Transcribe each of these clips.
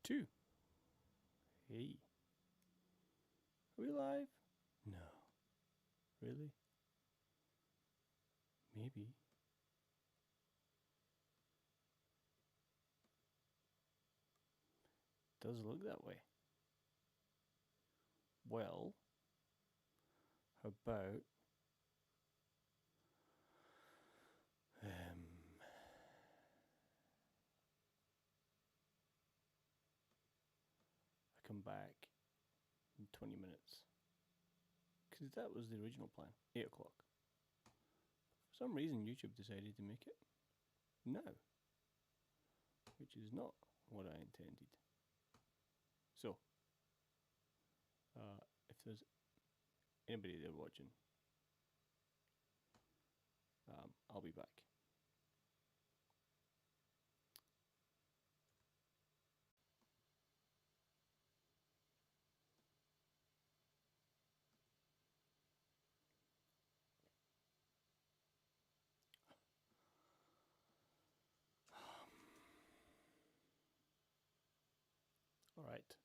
Two. Hey. Are we live? No. Really? Maybe. Does look that way. Well, how about I come back in 20 minutes? Because that was the original plan. 8 o'clock. For some reason, YouTube decided to make it now, which is not what I intended. So, if there's anybody there watching, I'll be back. All right.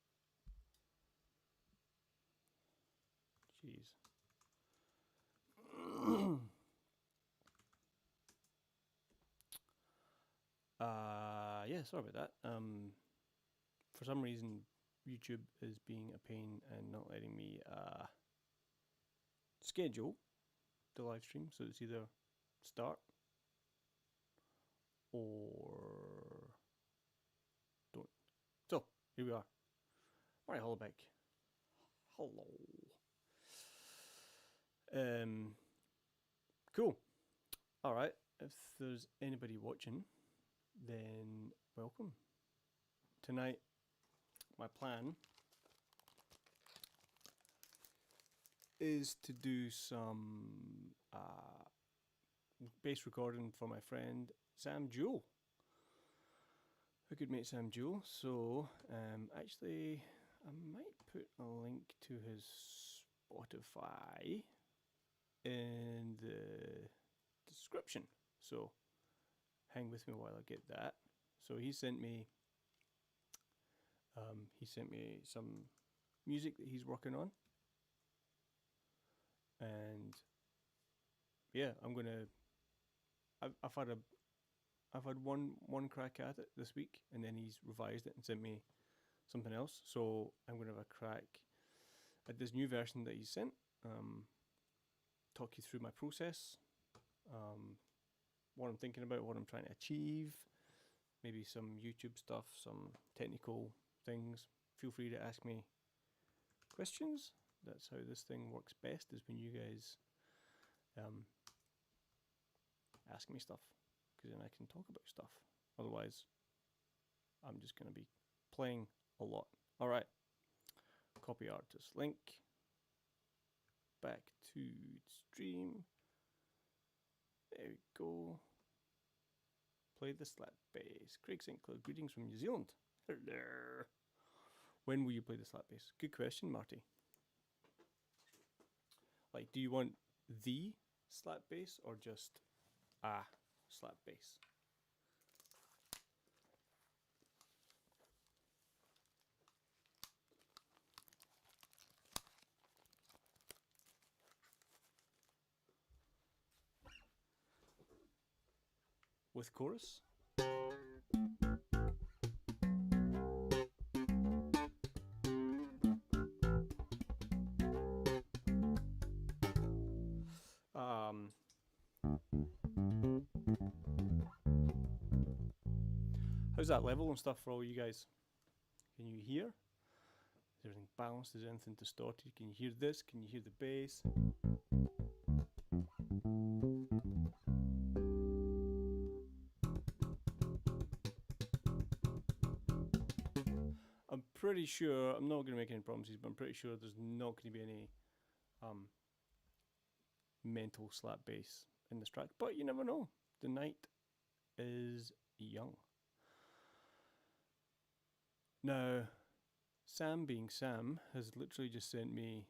Jeez. Yeah, sorry about that. For some reason, YouTube is being a pain and not letting me schedule the live stream, so it's either start or don't. So here we are. Alright, Hollaback. Hello. Cool. Alright, if there's anybody watching, then welcome. Tonight, my plan is to do some bass recording for my friend Sam Jewell. A good mate Sam Jewell. So, actually, I might put a link to his Spotify in the description. So, hang with me while I get that. So he sent me some music that he's working on, and yeah, I've had one crack at it this week, and then he's revised it and sent me something else. So I'm gonna have a crack at this new version that he sent. Talk you through my process, what I'm thinking about, what I'm trying to achieve, maybe some YouTube stuff, some technical things. Feel free to ask me questions. That's how this thing works best, is when you guys ask me stuff, because then I can talk about stuff. Otherwise, I'm just going to be playing a lot. All right, copy artist link, back to stream. There we go. Play the slap bass. Craig St. Clair, greetings from New Zealand. Hello. When will you play the slap bass? Good question, Marty. Like, do you want the slap bass or just a slap bass? With chorus? How's that level and stuff for all you guys? Can you hear? Is everything balanced? Is anything distorted? Can you hear this? Can you hear the bass? I'm pretty sure, I'm not going to make any promises, but I'm pretty sure there's not going to be any mental slap bass in this track. But you never know. The night is young. Now, Sam being Sam has literally just sent me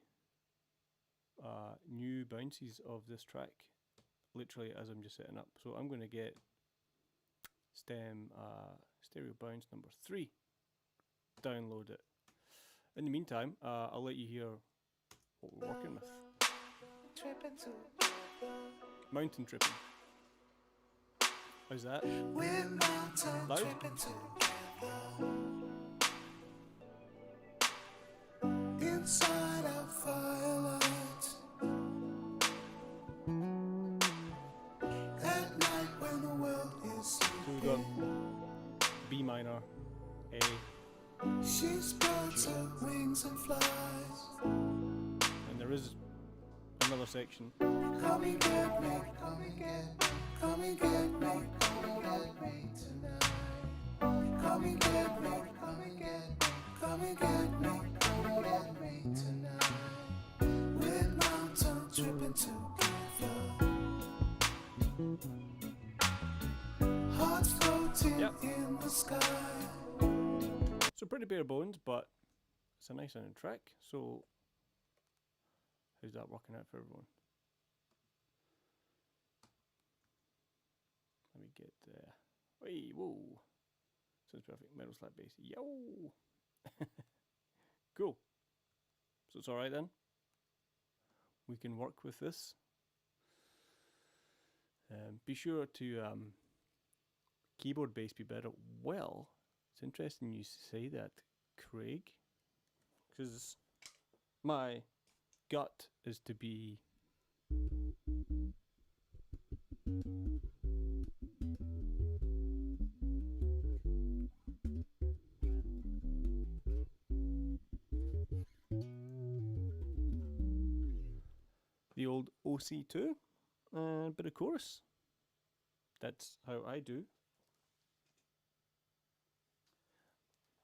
new bounces of this track, literally as I'm just setting up. So I'm going to get stereo bounce number 3. Download it. In the meantime, I'll let you hear what we're working with. Mountain tripping. How's that? Loud? Inside our firelight, at night when the world is sleeping. So we got B minor, A. She spreads her wings and flies. And there is another section. Come and get me, come and get me, come and get me, come and get me tonight. Come and get me, come and get me, come and get me, come and get me tonight. With mountain tripping together, hearts floating in the sky. So pretty bare bones, but it's a nice sounding track. So how's that working out for everyone? Let me get wait, whoa. Sounds perfect. Metal slap bass. Yo. Cool. So it's alright then. We can work with this. Be sure to keyboard bass be better. Well, it's interesting you say that, Craig, because my gut is to be the old OC2 and a bit of chorus. That's how I do.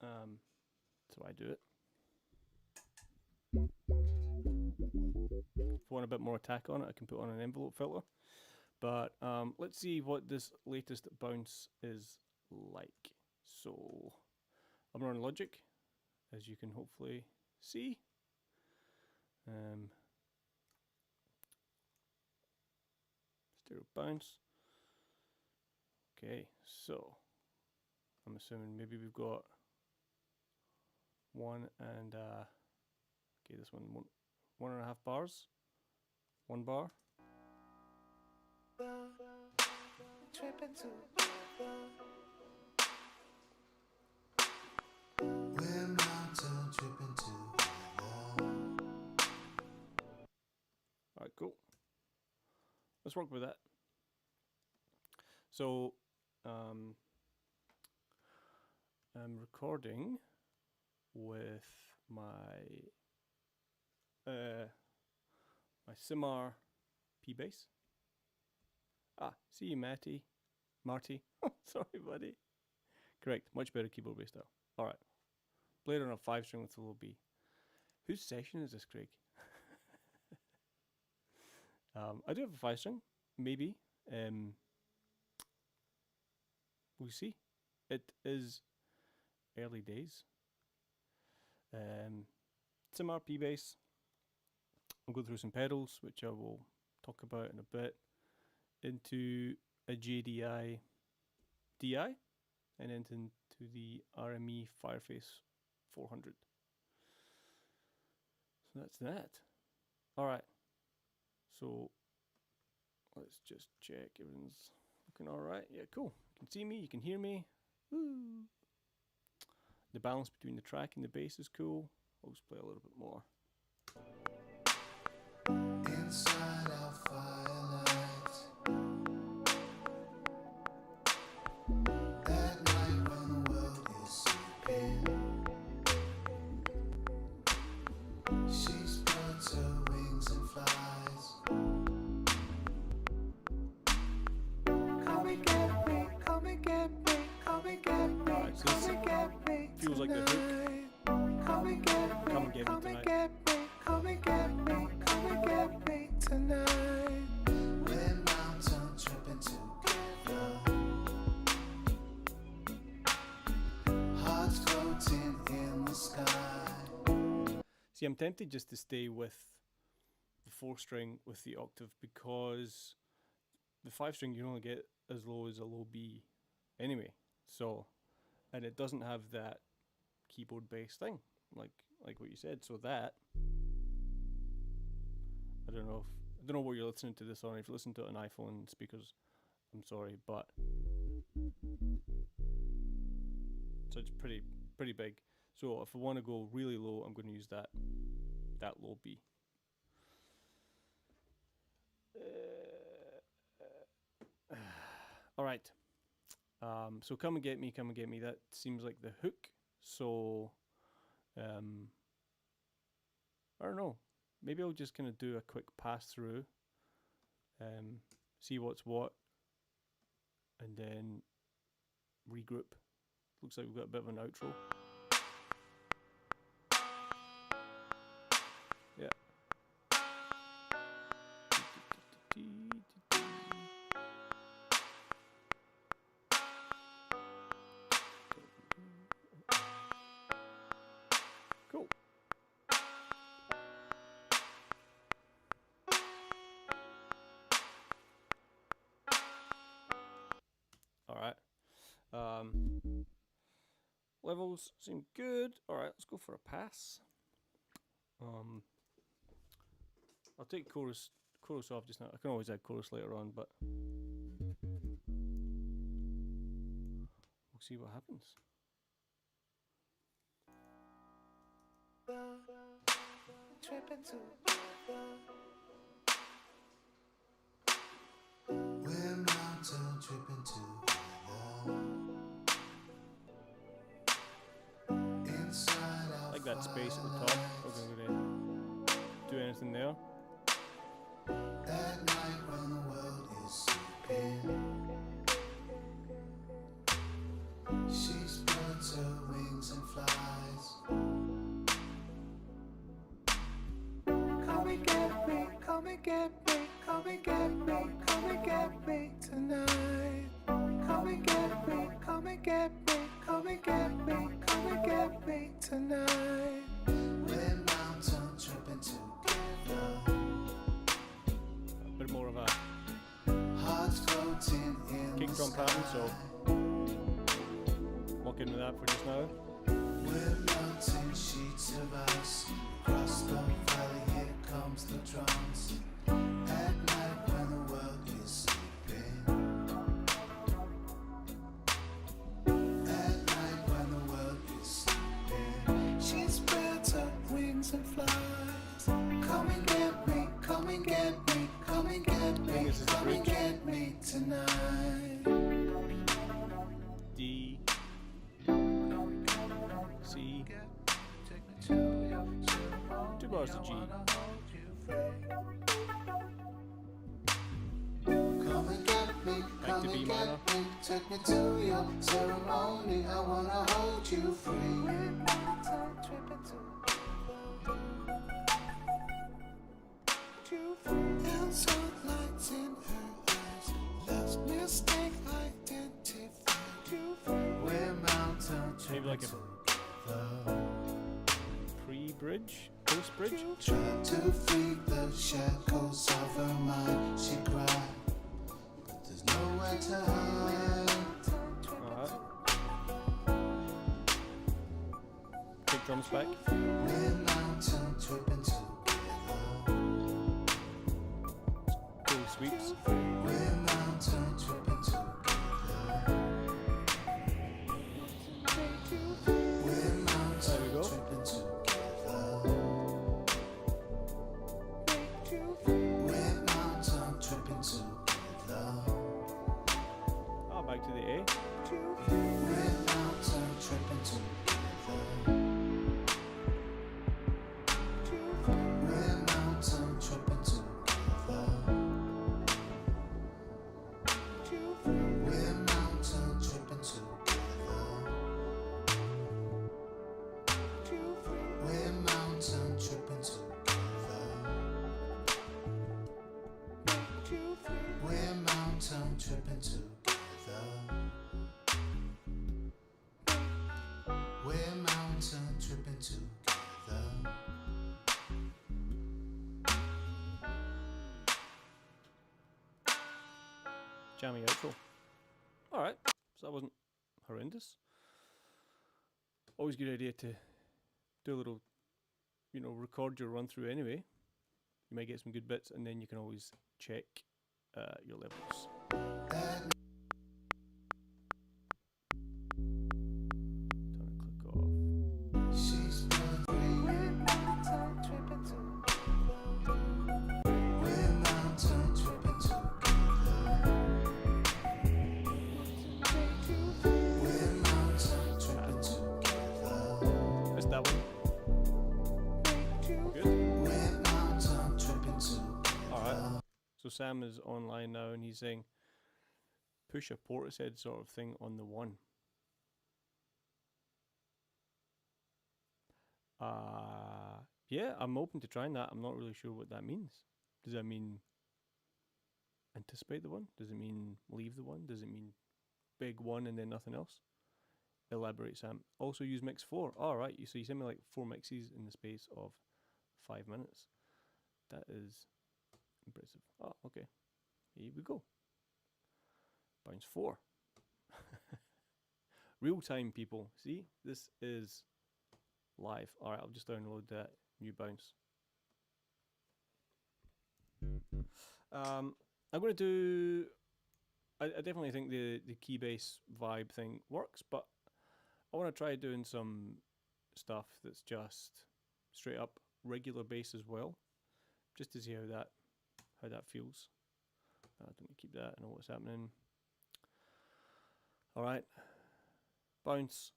So I do it. If I want a bit more attack on it, I can put on an envelope filter. But let's see what this latest bounce is like. So I'm running Logic, as you can hopefully see. Stereo bounce. Okay, so I'm assuming maybe we've got one and okay, this one 1.5 bars, 1 bar. Alright, cool. Let's work with that. So I'm recording with my my Simar P bass. See you, Marty. Sorry, buddy. Correct. Much better keyboard bass style. All right. Played on a 5-string with a low B. Whose session is this, Craig? I do have a 5-string, maybe. We'll see. It is early days. Simar P bass. I'll go through some pedals, which I will talk about in a bit, into a JDI DI, and then into the RME Fireface 400. So that's that. Alright, so let's just check everything's looking alright. Yeah, cool. You can see me, you can hear me. Woo. The balance between the track and the bass is cool. I'll just play a little bit more. Inside our firelight, at night when the So this feels like the hook. Come and get me tonight. Come and get me tonight. We're mountain tripping together. Hearts floating in the sky. See, I'm tempted just to stay with the 4-string with the octave, because the 5-string you only get as low as a low B anyway. So, and it doesn't have that keyboard bass thing, like what you said. So that, I don't know what you're listening to this on. If you listen to it on iPhone speakers, I'm sorry, but so it's pretty big. So if I want to go really low, I'm going to use that low B. All right. So come and get me. That seems like the hook. So I don't know. Maybe I'll just kind of do a quick pass through, see what's what, and then regroup. Looks like we've got a bit of an outro. Yeah. Cool. All right. Levels seem good. All right, let's go for a pass. I'll take chorus off just now. I can always add chorus later on, but we'll see what happens. We're mountain tripping together. Inside our Like that space at the top. We're going to do anything there. At night when the world is sleeping, she spreads her wings and flies. Come and get me, come and get me, come and get me, come and get me tonight. Come and get me, come and get me, come and get me, come and get me tonight. We're mountain tripping together. A bit more of a Hearts floating in kick drum pattern, so walk into that for just now. We're mountain sheets of ice. Across the valley, here comes the drums. At night when the world is sleeping. At night when the world is sleeping. She spreads her wings and flies. Come and get me, come and get me, come and get me, come and get me tonight. D, C, 2 bars of G. Come and get me, Back come to B and minor. get me, take me to your ceremony. I wanna hold you free. Dancing lights in her eyes, love's mistake identified. We're mountain Maybe like a pre-bridge, post-bridge. trying to free the shackles of her mind. She cried, but there's nowhere to hide. Alright. Kick drums back. We're mountain tripping together. Cool sweeps. We're mountain tripping together. We're mountain There we go. tripping together. We're mountain tripping together. Ah, back to the A. We're mountain tripping together. We're mountain tripping together. We're mountain tripping together. We're mountain tripping together. Jamming outro. Alright, so that wasn't horrendous. Always a good idea to do a little, you know, record your run through anyway. You might get some good bits and then you can always check your levels. Turn it click off. She's we're mountain tripping together. We're mountain tripping together. We're mountain tripping together. Missed that one. Good. We're mountain tripping together. Alright. So Sam is online now and he's saying push a Portishead sort of thing on the one. Yeah, I'm open to trying that. I'm not really sure what that means. Does that mean anticipate the one? Does it mean leave the one? Does it mean big one and then nothing else? Elaborate, Sam. Also use mix 4. Alright, so you sent me like 4 mixes in the space of 5 minutes. That is impressive. Oh, okay. Here we go. Bounce 4. Real time, people. See? This is live. Alright, I'll just download that new bounce. I'm going to do... I definitely think the Keybase vibe thing works, but I want to try doing some stuff that's just straight up regular bass as well, just to see how that feels. I don't keep that. I know what's happening. All right, bounce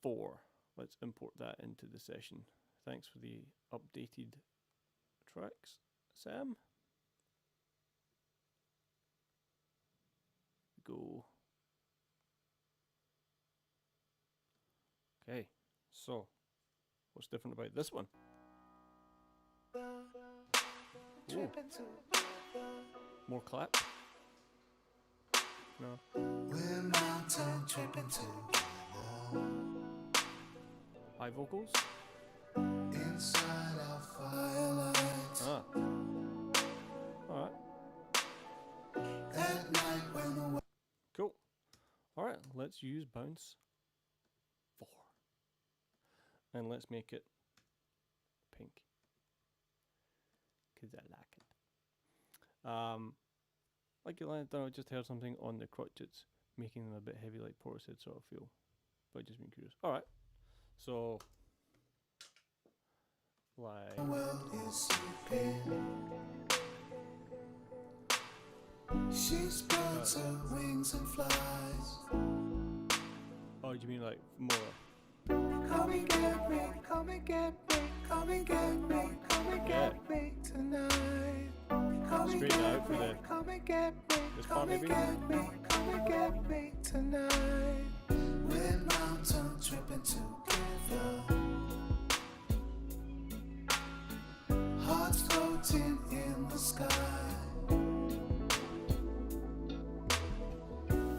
4. Let's import that into the session. Thanks for the updated tracks, Sam. Go. Okay, so what's different about this one? Ooh. More clap? No. We're mountain tripping together. High vocals? Inside our firelight. Ah. Alright. At night when the Cool. Alright, let's use bounce 4. And let's make it pink. Because I like it. Like I don't know, I just heard something on the crotchets, making them a bit heavy like Portishead sort of feel. But just being curious. Alright. So like world is sleeping, she spreads her wings and flies. oh, do you mean like more? Come and get me, come and get me, come and get me, come and get me tonight. Come and Straighten get out for me, the come and get me, this part come and maybe? get me, come and get me tonight. We're mountain tripping together. Hearts floating in the sky.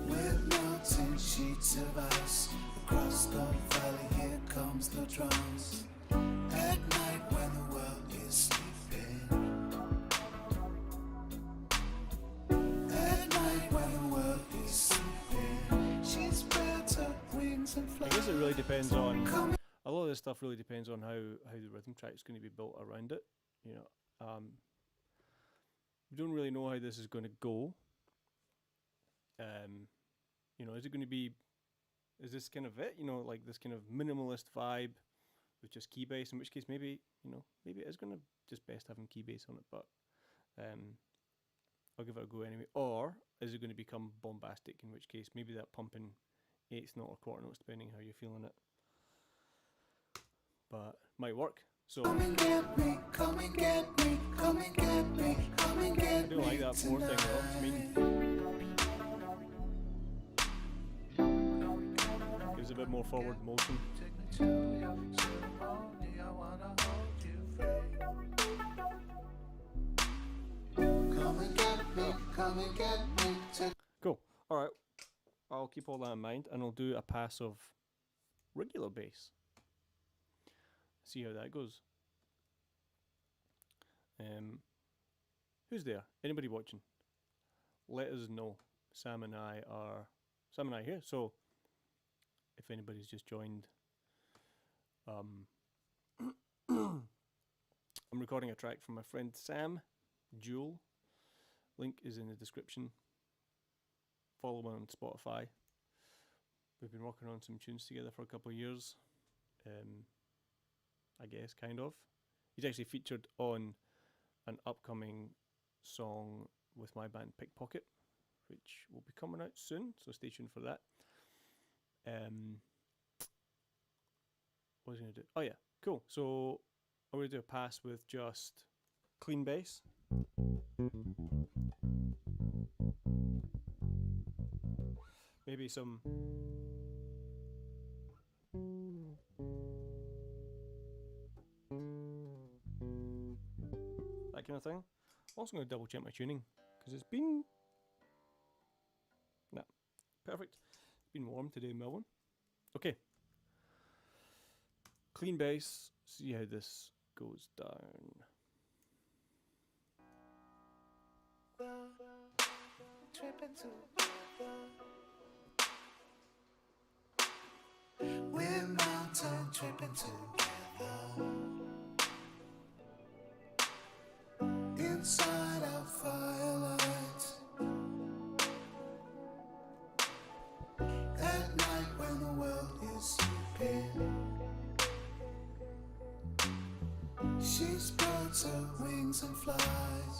With melting sheets of ice across the valley, here comes the drums. At night when the world is sleeping. At night when the world is sleeping. She spreads her wings and I flies. guess it really depends on Come a lot of this stuff really depends on how the rhythm track is going to be built around it. You know, we don't really know how this is going to go. You know, is it going to be? Is this kind of it? You know, like this kind of minimalist vibe with just Keybase. In which case, maybe maybe it is going to just best having Keybase on it. But I'll give it a go anyway. Or is it going to become bombastic? In which case, maybe that pumping eighth note or quarter notes, depending how you're feeling it. But might work. So and get me, come and get me, come and get me, come and I get do me like that 4 thing though. I mean, gives a bit more forward motion. Come and get me, come and get me. Cool. All right. I'll keep all that in mind, and I'll do a pass of regular bass. See how that goes. Who's there? Anybody watching? Let us know. Sam and I here. So if anybody's just joined, I'm recording a track from my friend Sam Jewel. Link is in the description. Follow him on Spotify. We've been working on some tunes together for a couple of years. I guess, kind of. He's actually featured on an upcoming song with my band Pickpocket, which will be coming out soon, so stay tuned for that. What was I going to do? Oh yeah, cool. So I'm going to do a pass with just clean bass. Maybe some that kind of thing. I'm also going to double check my tuning because it's been perfect. It's been warm today in Melbourne. Okay. Clean bass. See how this goes down. We're mountain tripping together. Inside our firelight. At night when the world is sleeping, she spreads her wings and flies.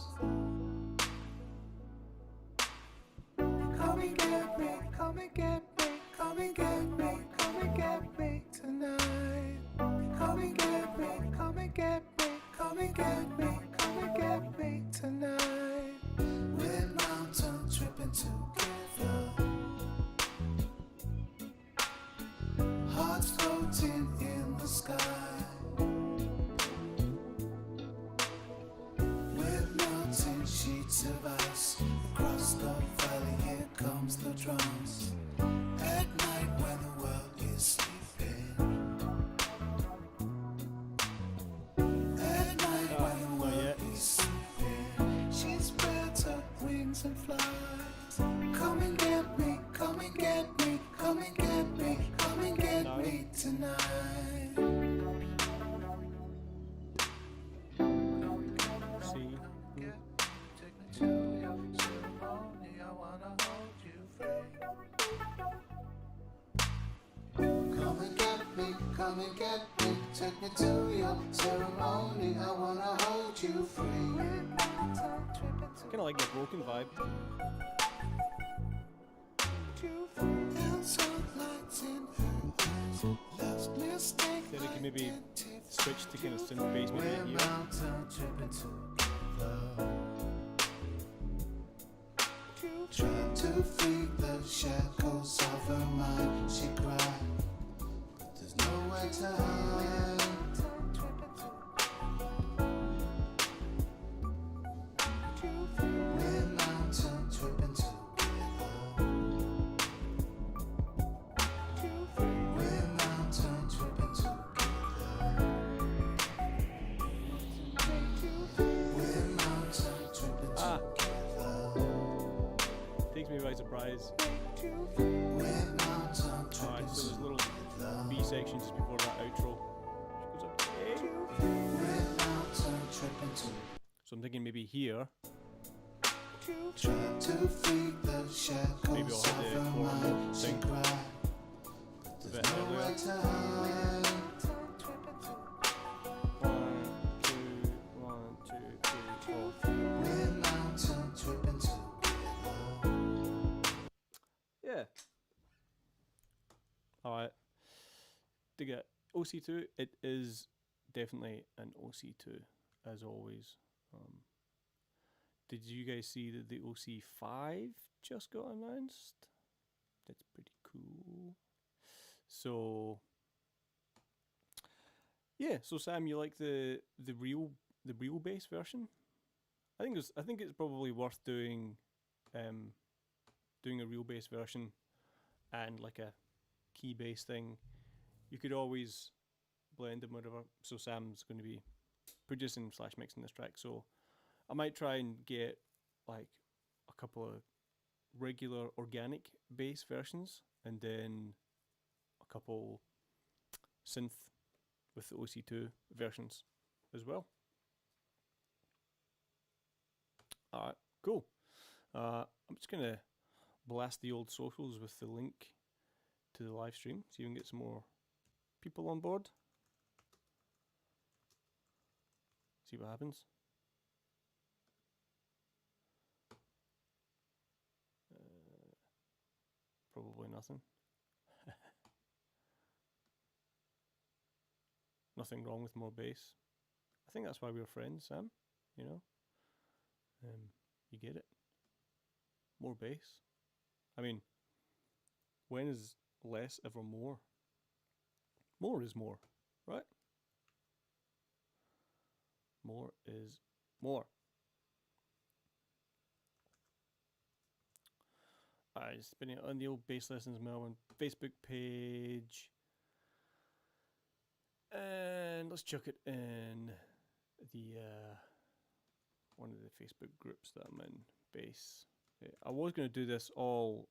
Come and get me, come and get me, come and get me, come and get me tonight. Come and get me, come and get me, come and get me, come and get me tonight. We're mountain tripping together. Hearts floating in the sky. With melting sheets of ice across the valley, here comes the drums. At night when the world is sleeping. At night when the world is sleeping, she spreads her wings and flies. Come and get me, come and get me, come and get me, come and get me tonight. See. Take me to your ceremony, I wanna hold you free. Come and get me, come and get me, take me to your ceremony, I wanna hold you free. Kind of like the broken vibe. Then it can maybe switch to kind of synth bass maybe here. Trying to free the shackles of her mind, she cried, but there's nowhere to hide. We're mountain tripping together. We're mountain tripping together. We're mountain tripping together. Takes me by surprise. We're mountain Alright, tripping so there's a little together. B section just before that outro. Which goes up to A. We're mountain tripping together. So I'm thinking maybe here. Trying to free the shackles Maybe I'll of hit the her chord mind, she thing cried, a there's bit nowhere earlier. to hide. 1, 2, 1, 2, 3, 4. We're mountain tripping together. Yeah. Alright. To get OC2, it is definitely an OC2, as always. Did you guys see that the OC5 just got announced? That's pretty cool. So yeah, so Sam, you like the real bass version? I think it's probably worth doing a real bass version and like a key bass thing, you could always blend them, whatever. So Sam's going to be producing / mixing this track, so I might try and get like a couple of regular organic bass versions and then a couple synth with the OC2 versions as well. Alright, cool. I'm just going to blast the old socials with the link to the live stream, so you can get some more people on board. See what happens. Probably nothing. Nothing wrong with more bass. I think that's why we're friends, Sam. You know, you get it. More bass. I mean, when is less ever more? More is more, right? More is more. I just been on the old Bass Lessons Melbourne Facebook page, and let's chuck it in the one of the Facebook groups that I'm in. Bass. I was going to do this all,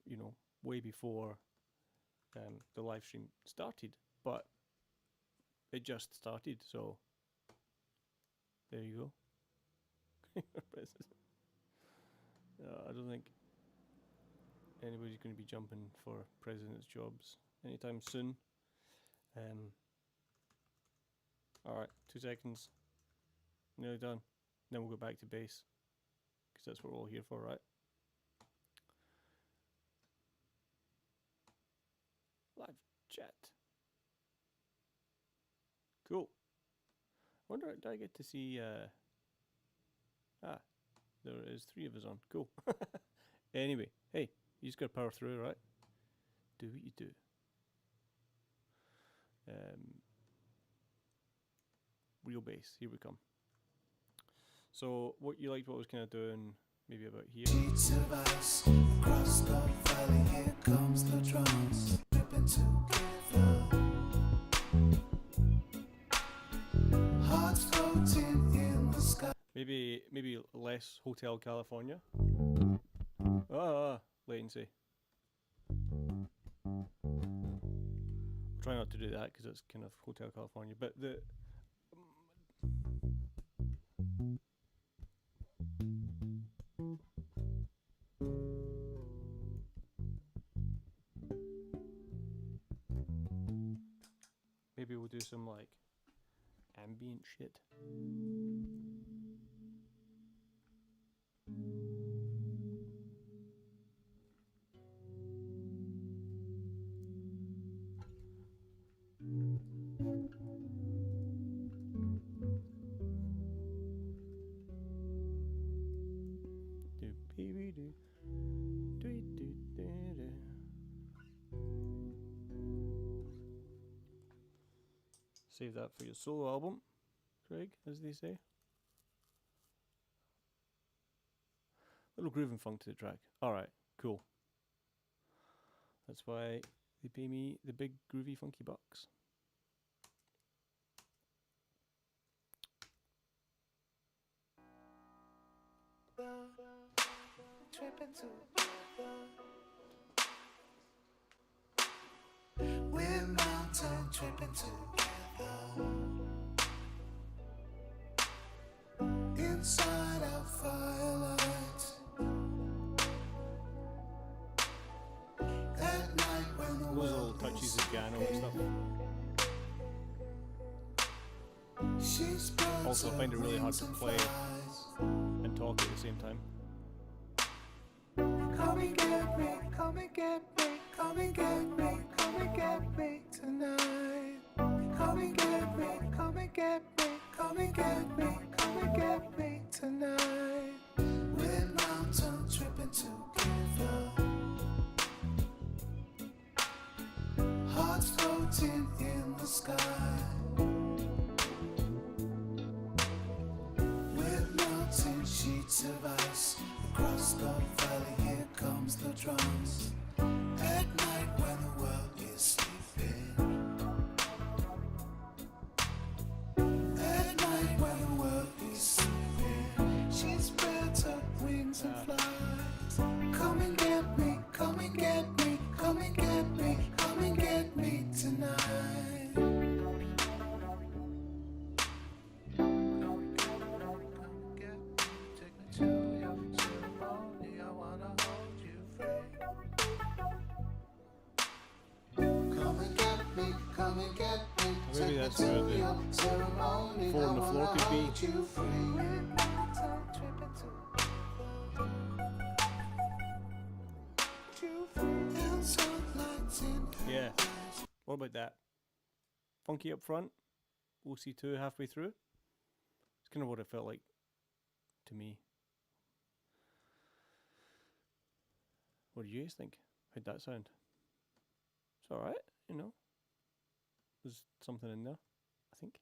you know, way before the live stream started, but it just started, so there you go. I don't think anybody's going to be jumping for president's jobs anytime soon. Alright, 2 seconds. Nearly done. Then we'll go back to bass, because that's what we're all here for, right? Live chat. Cool. I wonder, did I get to see... there is 3 of us on. Cool. Anyway, hey, you just got to power through, right? Do what you do. Real bass, here we come. So, what you liked what I was kind of doing, maybe about here. Sheets of ice across the valley, here comes the drums, dripping together. Hearts floating in the sky. Maybe less Hotel California. Latency. I'll try not to do that because it's kind of Hotel California, but the maybe we'll do some like ambient shit. Save that for your solo album, Craig, as they say. Little groove and funk to the track. Alright, cool. That's why they pay me the big groovy funky bucks. Tripping together. We're mountain tripping together. Inside our firelight. At night when the Those little touches of piano and stuff. She's Also, I find it really hard to play and talk at the same time. Come and get me, come and get me, come and get me, come and get me tonight. Come and get me, come and get me, come and get me, come and get me tonight. We're mountain tripping together. Hearts floating in the sky. We're melting sheets of ice across the valley. Here comes the drums. get me, come and get me, come and get me tonight. Come and get me, take me to your ceremony. I wanna hold you free. Come and get me, come and get me. Maybe that's where the ceremony. four on the floor could be. You free. Yeah. What about that? Funky up front, OC2 halfway through. It's kind of what it felt like to me. What do you guys think? How'd that sound? It's alright, you know. There's something in there, I think.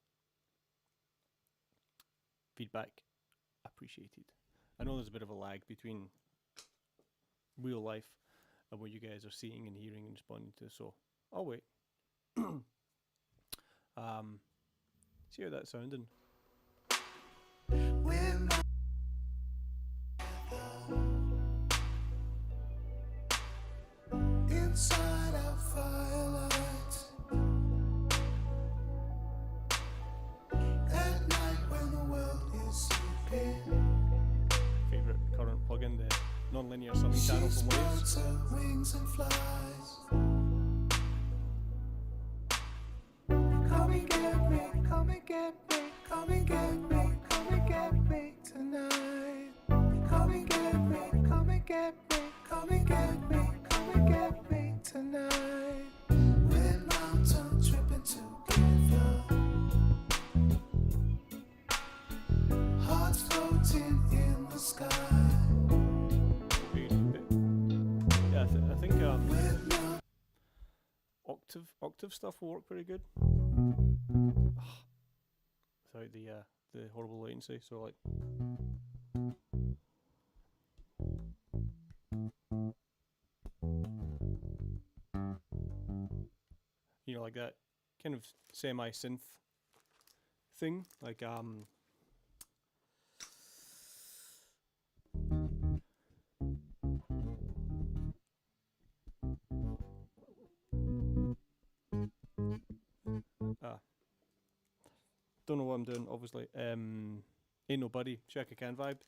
Feedback appreciated. I know there's a bit of a lag between real life and what you guys are seeing and hearing and responding to, so I'll wait. See how that's sounding. Inside our firelight, at night when the world is sleeping, Favorite current plugin, the non-linear summing channel she from Waves. spreads her wings and flies. Come and get me, come and get me, come and get me, come and get me tonight. Come and get me, come and get me, come and get me, come and get me tonight. We're mountain tripping together, hearts floating in the sky. Yeah, I think octave stuff will work pretty good. Without the horrible latency, so like. You know, like that kind of semi-synth thing, like don't know what I'm doing, obviously. Ain't Nobody, Chaka Khan vibe.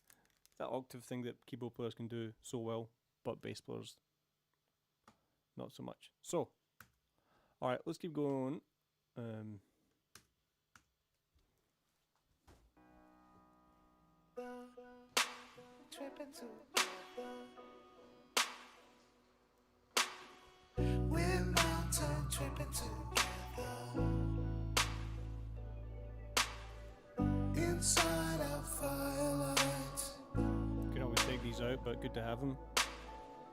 That octave thing that keyboard players can do so well, but bass players not so much. So, alright, let's keep going. We're mountain tripping together, inside our firelight, Can always take these out, but good to have them.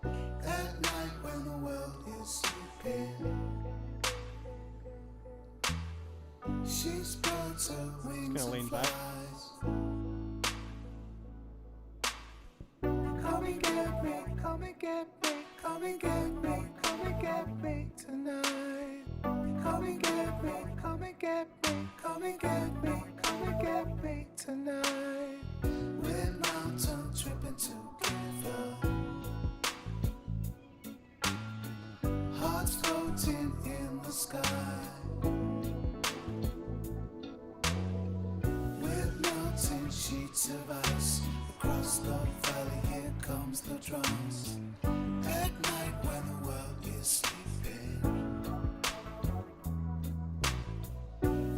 at night when the world is sleeping. She spreads her wings kinda and lean back. flies. Come and get me, come and get me, come and get me, come and get me tonight. Come and get me, come and get me, come and get me, come and get me tonight. We're mountain tripping together, hearts floating in the sky. With melting sheets of ice across the valley, here comes the drums. At night when the world is sleeping,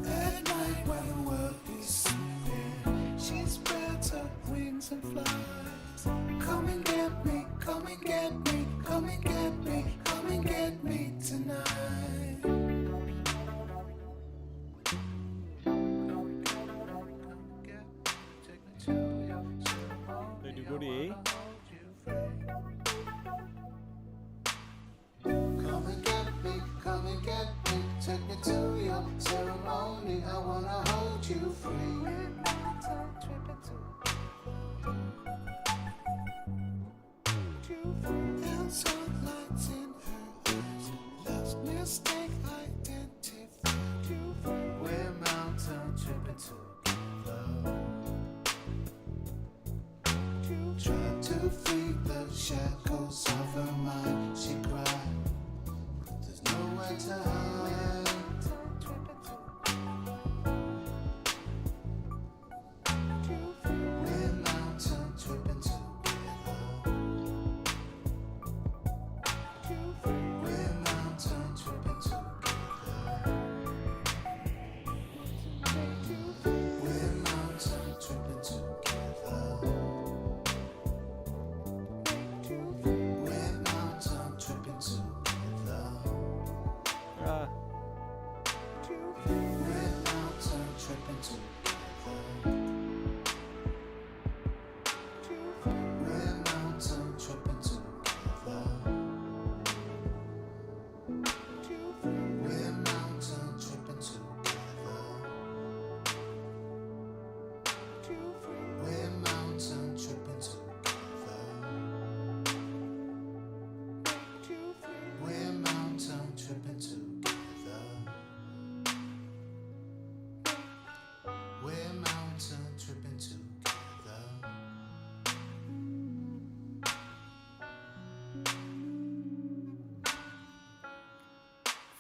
at night when the world is sleeping, she spreads her wings and flies. Come and get me, come and get me, come and get me, come and get me tonight. They do go to A.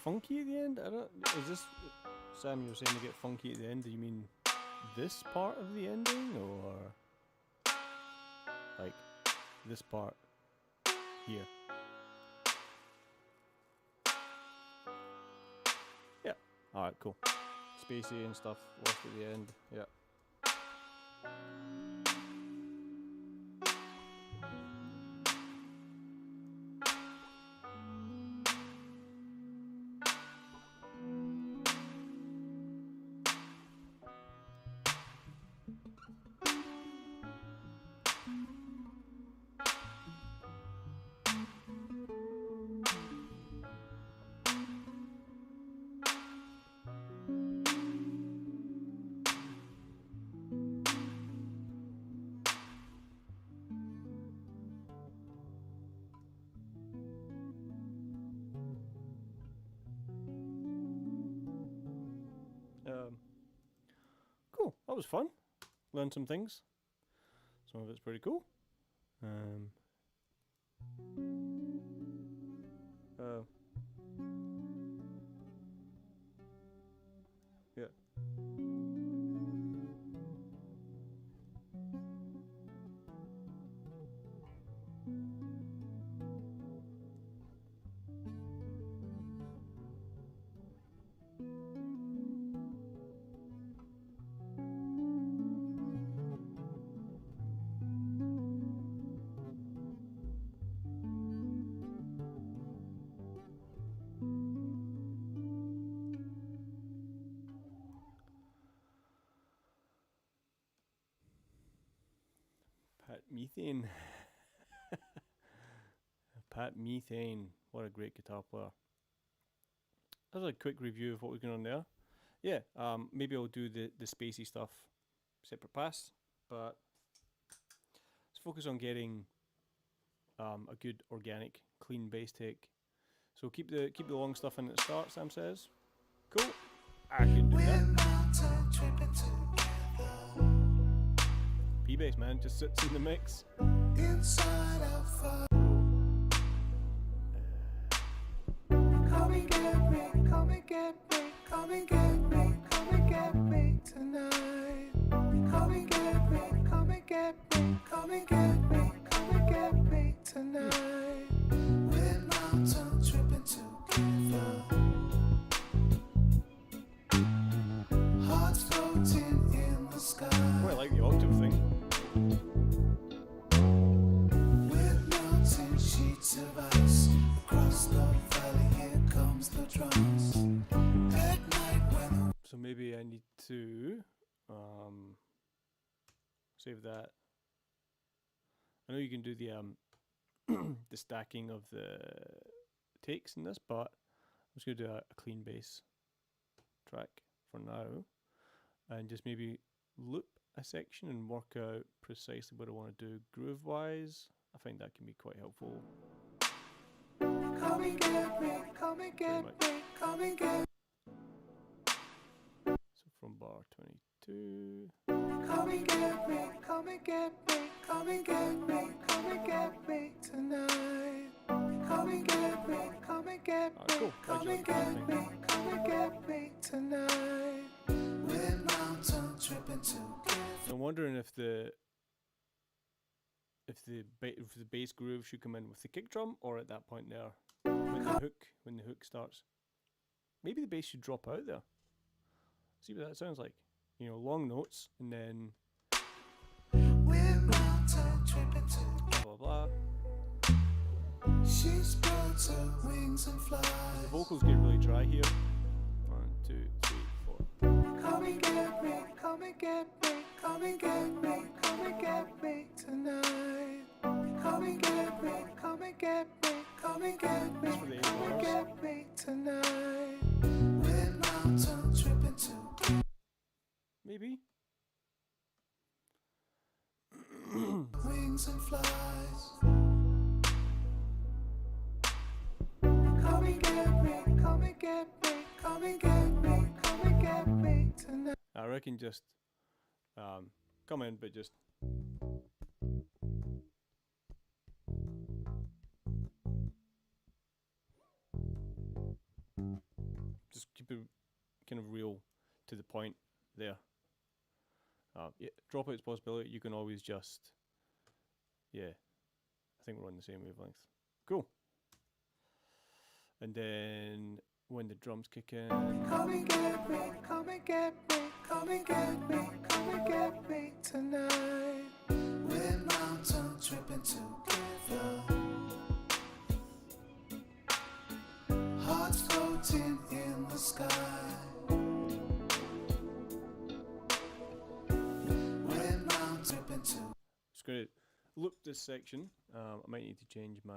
funky at the end? I don't. Is this Sam? You're saying to get funky at the end? Do you mean this part of the ending, or like this part here? Yeah. All right. Cool. Spacey and stuff left at the end. Yeah. Cool. That was fun. Learned some things. Some of it's pretty cool. Yeah. Pat Methane. Pat Methane. What a great guitar player. That's a quick review of what was going on there. Yeah, maybe I'll do the spacey stuff separate pass, but let's focus on getting a good organic clean bass take. So keep the long stuff in at the start, Sam says. Cool. I can do that. P bass, man, just sits in the mix. Inside out far. Come and get me, come and get me, come and get me, come and get me tonight. Come and get me, come and get me, come and get me, come and get me tonight. We're mountain tripping together. Hearts floating in the sky. Oh, I like the octave thing. With melting sheets of ice across the valley, here comes the drums. At night when So maybe I need to save that. I know you can do the the stacking of the takes in this, but I'm just gonna do a clean bass track for now, and just maybe loop a section and work out precisely what I want to do groove wise. I find that can be quite helpful. come and get me, come and get me, come and get So from bar 22. come and get me, come and get me, come and get me, come and get me tonight. Come and get me, come and get me, Cool. come and get me, come and get me tonight. We're mountain tripping together. So I'm wondering if the bass groove should come in with the kick drum, or at that point there when the hook starts. Maybe the bass should drop out there. See what that sounds like. You know, long notes and then We're mountain tripping together. blah blah blah. She spreads her wings and The flies. vocals get really dry here. 1, 2, 3, 4. Come and get me, come and get me, come and get me, come and get me tonight. Come and get me, come and get me, come and get me, That's for the come and A-bars. get me tonight. We're mountain tripping together. Maybe. Wings and flies. Come and get me, come and get me, come and get me, come and get me tonight. I reckon just come in, but just just keep it kind of real to the point there. Yeah, dropout's a possibility. You can always just, yeah, I think we're on the same wavelength. Cool. And then when the drums kick in, Come and get me, come and get me, come and get me, come and get me tonight. We're mountain tripping together, hearts floating in the sky. We're mountain tripping together. just going to loop this section. I might need to change my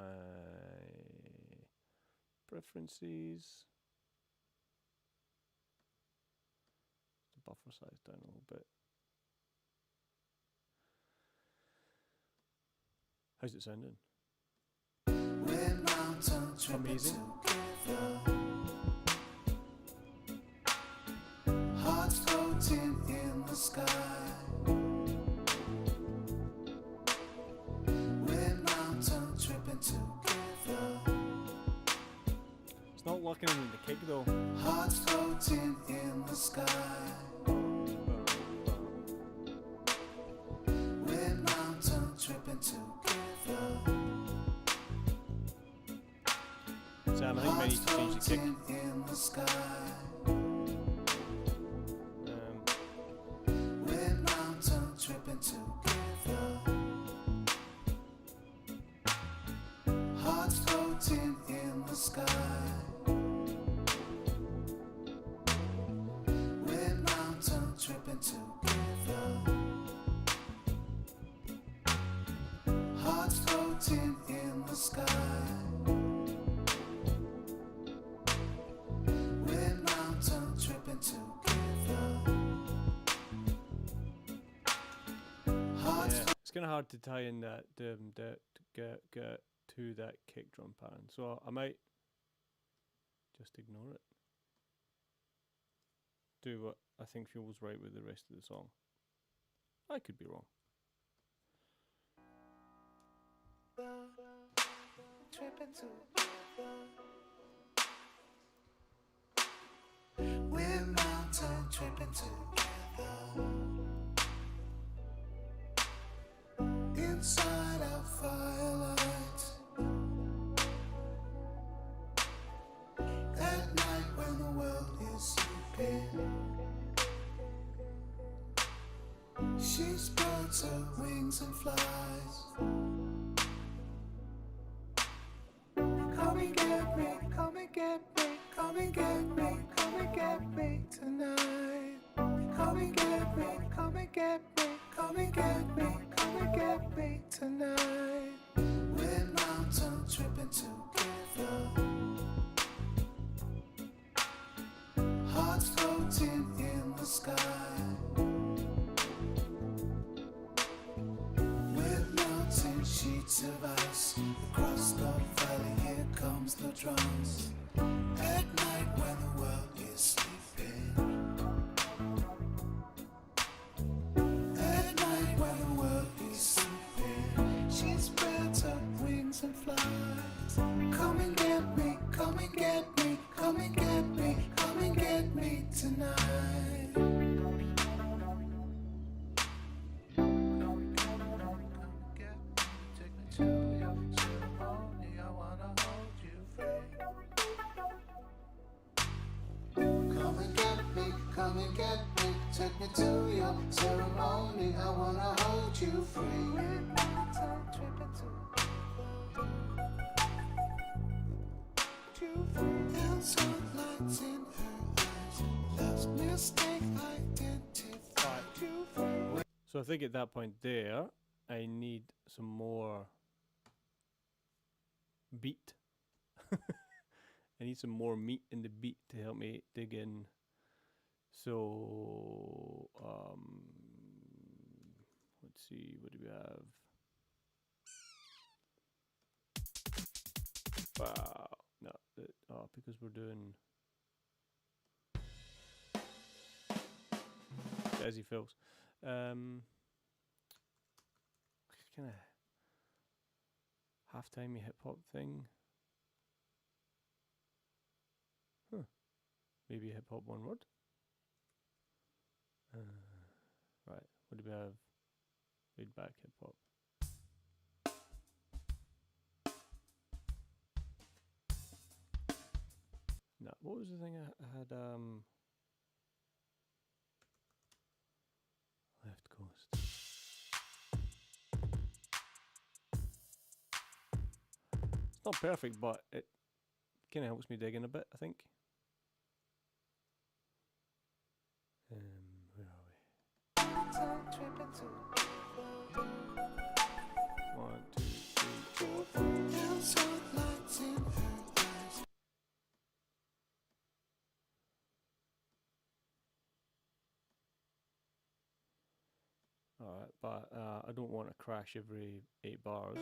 preferences. The buffer size down a little bit. How's it sounding? We're mountain tripping Amazing. together, hearts floating in the sky. We're mountain tripping together, It's not locking in the kick though. hearts floating in the sky. We're mountain tripping together, Sam, I think I need to change the kick. floating in the sky. We're mountain tripping together, hearts floating in the sky. We're mountain tripping together, hearts floating in the sky. We're mountain tripping together, hearts Yeah, it's kind of hard to tie in that get to that kick drum pattern, so I might just ignore it. Do what I think feels right with the rest of the song. I could be wrong. tripping together. We're mountain tripping together, inside our firelight. At night when the world is sleeping, she spreads her wings and flies. Come and get me, come and get me, come and get me, come and get me tonight. Come and get me, come and get me, come and get me, come and get me tonight. We're mountain tripping together, hearts floating in the sky. With melting sheets of ice across the valley, here comes the drums. At night when the world is sleeping, at night when the world is sleeping, she spreads her wings and flies. Come and get me, come and get me, come and get me, come and get me tonight. Take me to your ceremony, I wanna hold you free. Come and get me, come and get me, take me to your ceremony, I wanna hold you free. Dancing lights in her eyes, love's mistake identified you free. So I think at that point there, I need some more beat. I need some more meat in the beat to help me dig in. So, let's see, what do we have? No, because we're doing jazzy fills. Kind of half-timey hip hop thing. Maybe hip hop one word. Right, what do we have? Laid back hip hop. No, what was the thing I had? Left Coast. It's not perfect, but it kind of helps me dig in a bit, I think. Where are we? 1, 2, 3, 4. Alright, but I don't want to crash every 8 bars.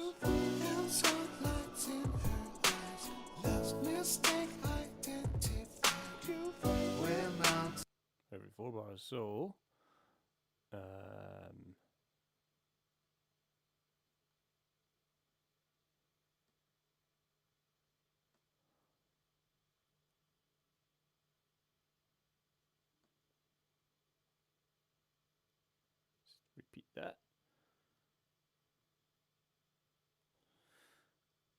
Every 4 bars, so repeat that.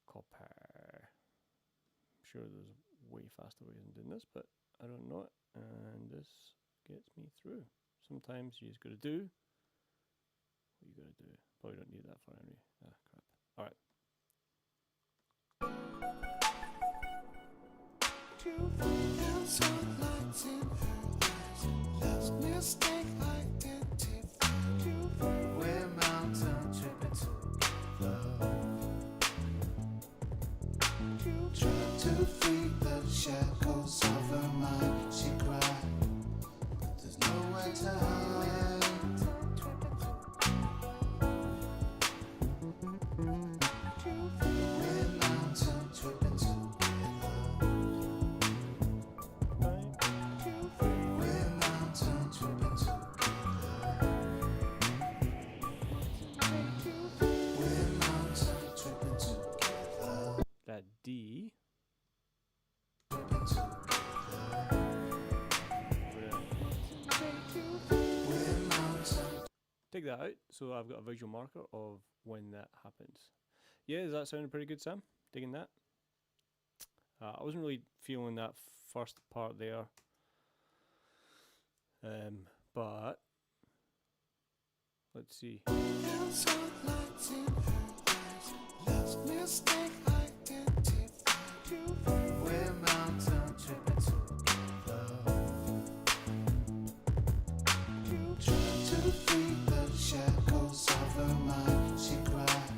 Copper. I'm sure there's way faster ways of doing this, but I don't know it. And this gets me through. Sometimes you just gotta do what you gotta do. Probably don't need that far anyway. Ah, crap. Alright. We're mountain tripping together. Trying to free the shackles of her mind. She cried, but there's nowhere to hide. We're mountain tripping together. We're mountain tripping together. We're mountain tripping together. That D. Tripping together. We're mountain. Take that out so I've got a visual marker of when that happens. Yeah, does that sound pretty good, Sam? Digging that? I wasn't really feeling that first part there. But let's see. We're mountain tripping together. Trying to free the shackles of her mind. She cried,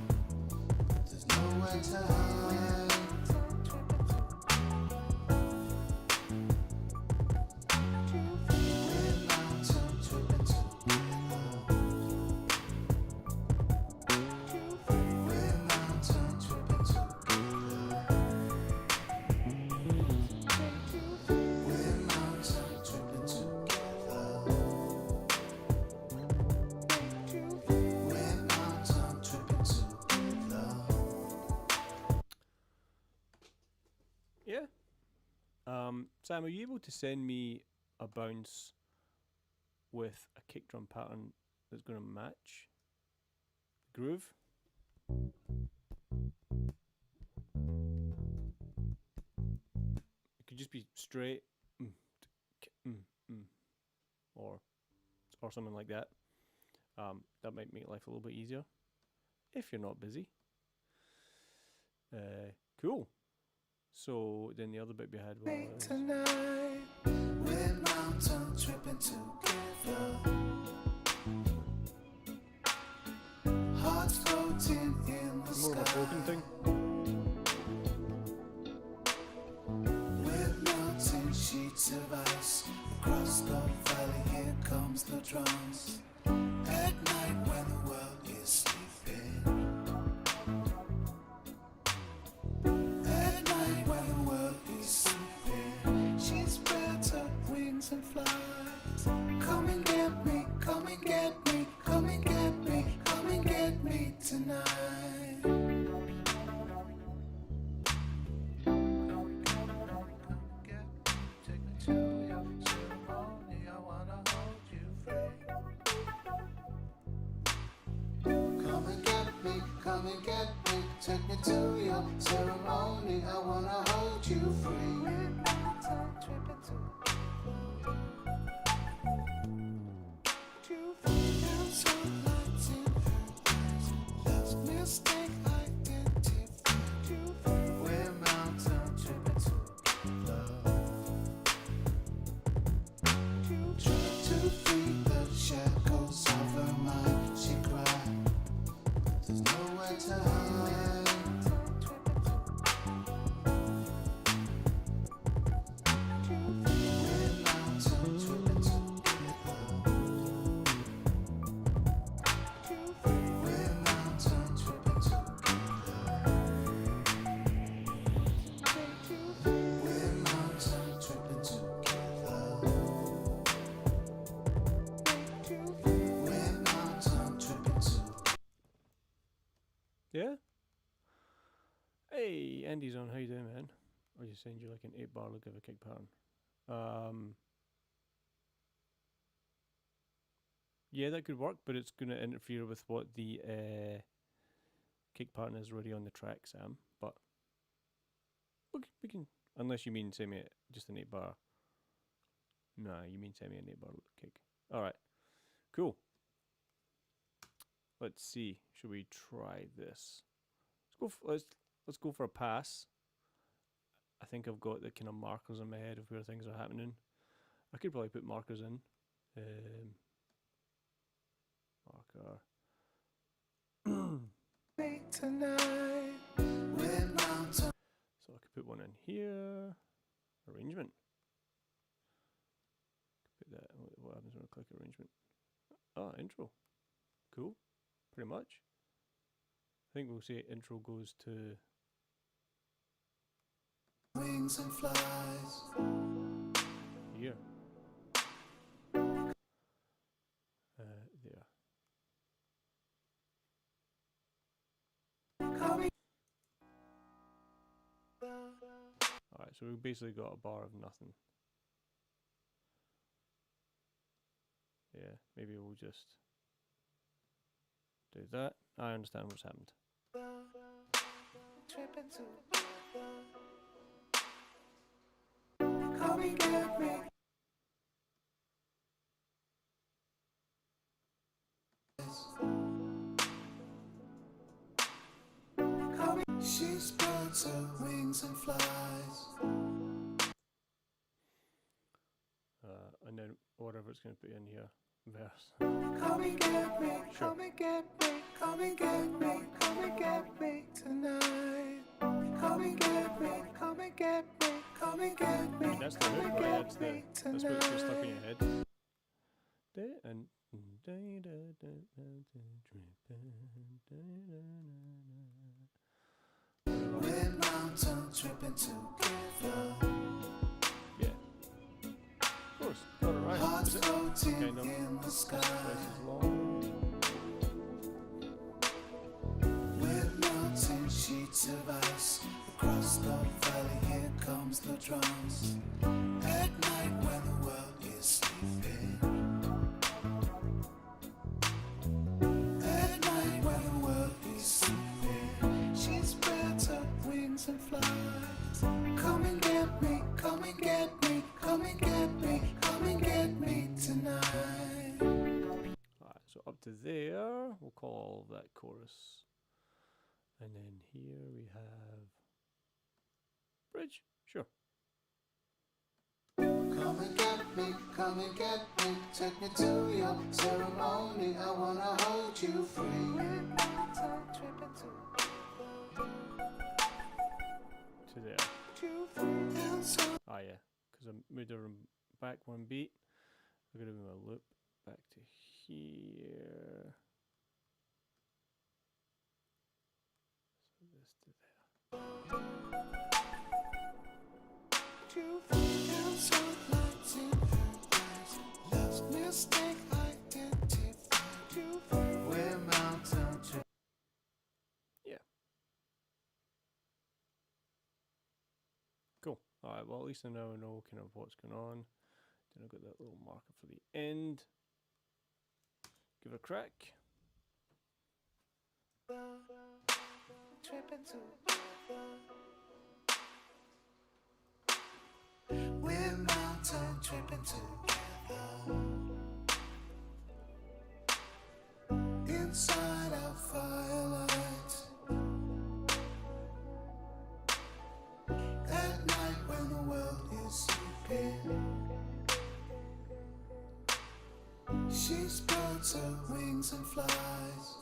but there's nowhere to hide. We're mountain tripping together. We're mountain tripping together. We're mountain tripping together. We're mountain tripping together. Yeah. Sam, are you able to send me a bounce with a kick drum pattern that's going to match the groove? It could just be straight, or something like that. That might make life a little bit easier if you're not busy. Cool. So then the other bit we had was Tonight, we're mountain tripping together. Hearts floating in the more of a sky. broken thing. We're melting sheets of ice across the valley. Here comes the drums. At night when the world is sleeping. At night when the world is sleeping. She spreads her wings and flies. Come and get me, come and get me, come and get me, come and get me tonight. Take me to me, come and get me. Take me to your ceremony. I wanna hold you free. We're mountain tripping to you down so lights in her eyes. Lost mistake identified you. We're mountain tripping to try to free the shackles of her mind. She cried. There's nowhere to hide. We're mountain tripping together. We're mountain tripping together. We're mountain tripping together. We're mountain tripping together. Yeah? Hey, Andy's on. How you doing, man? I was just saying you like an 8-bar look of a kick pattern. Yeah, that could work, but it's going to interfere with what the kick pattern is already on the track, Sam. But we can, unless you mean semi just an 8-bar. Nah, you mean semi an 8-bar kick. All right, cool. Let's see. Should we try this? Let's go for a pass. I think I've got the kind of markers in my head of where things are happening. I could probably put markers in. Marker. Tonight, we're mountain. So I could put one in here. Arrangement. Put that. What happens when I click arrangement? Oh, intro. Cool. Pretty much. I think we'll say intro goes to Wings and flies. here. There. Alright, so we've basically got a bar of nothing. Yeah, maybe we'll just do that. I understand what's happened. Come and get me. She spreads her wings and flies. And then whatever it's going to put in here. Verse. Come and get me, Sure. come and get me, come and get me, come and get me tonight. Come and get me, come and get me, come and get I me, mean, that's the come hook, and right? get me That's what's stuck in your tonight. head. And We're mountain tripping together. yeah. Of course, got it right. Hearts Is it? floating Okay, no. in the sky. Twice as long. With melting sheets of ice across the valley, here comes the drums. At night when the world is sleeping. At night when the world is sleeping. She spreads her wings and flies. Come and get me, come and get me, come and get me, come and get me tonight. Alright, so up to there, we'll call that chorus. And then here we have bridge. Sure. Come and get me, come and get me, take me to your ceremony. I wanna hold you free. To there. Ah, yeah. Because I moved her back one beat. I'm going to move my loop back to here. So this to there. Yeah. Cool. Alright, well at least I now know kind of what's going on. Then I've got that little marker for the end. Give it a crack. Tripping together. We're mountain tripping together. Inside our firelight. At night when the world is sleeping. She spreads her wings and flies.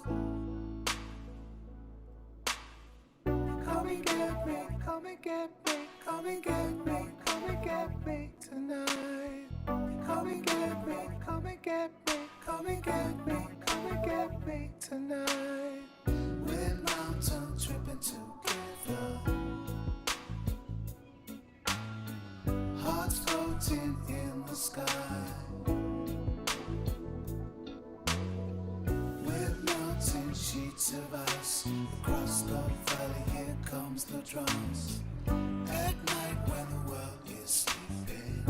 Come and get me, come and get me, come and get me, come and get me tonight. Come and get me, come and get me, come and get me, come and get me tonight. We're mountain tripping together. Hearts floating in the sky. Sheets of ice across the valley, here comes the drums. At night when the world is sleeping.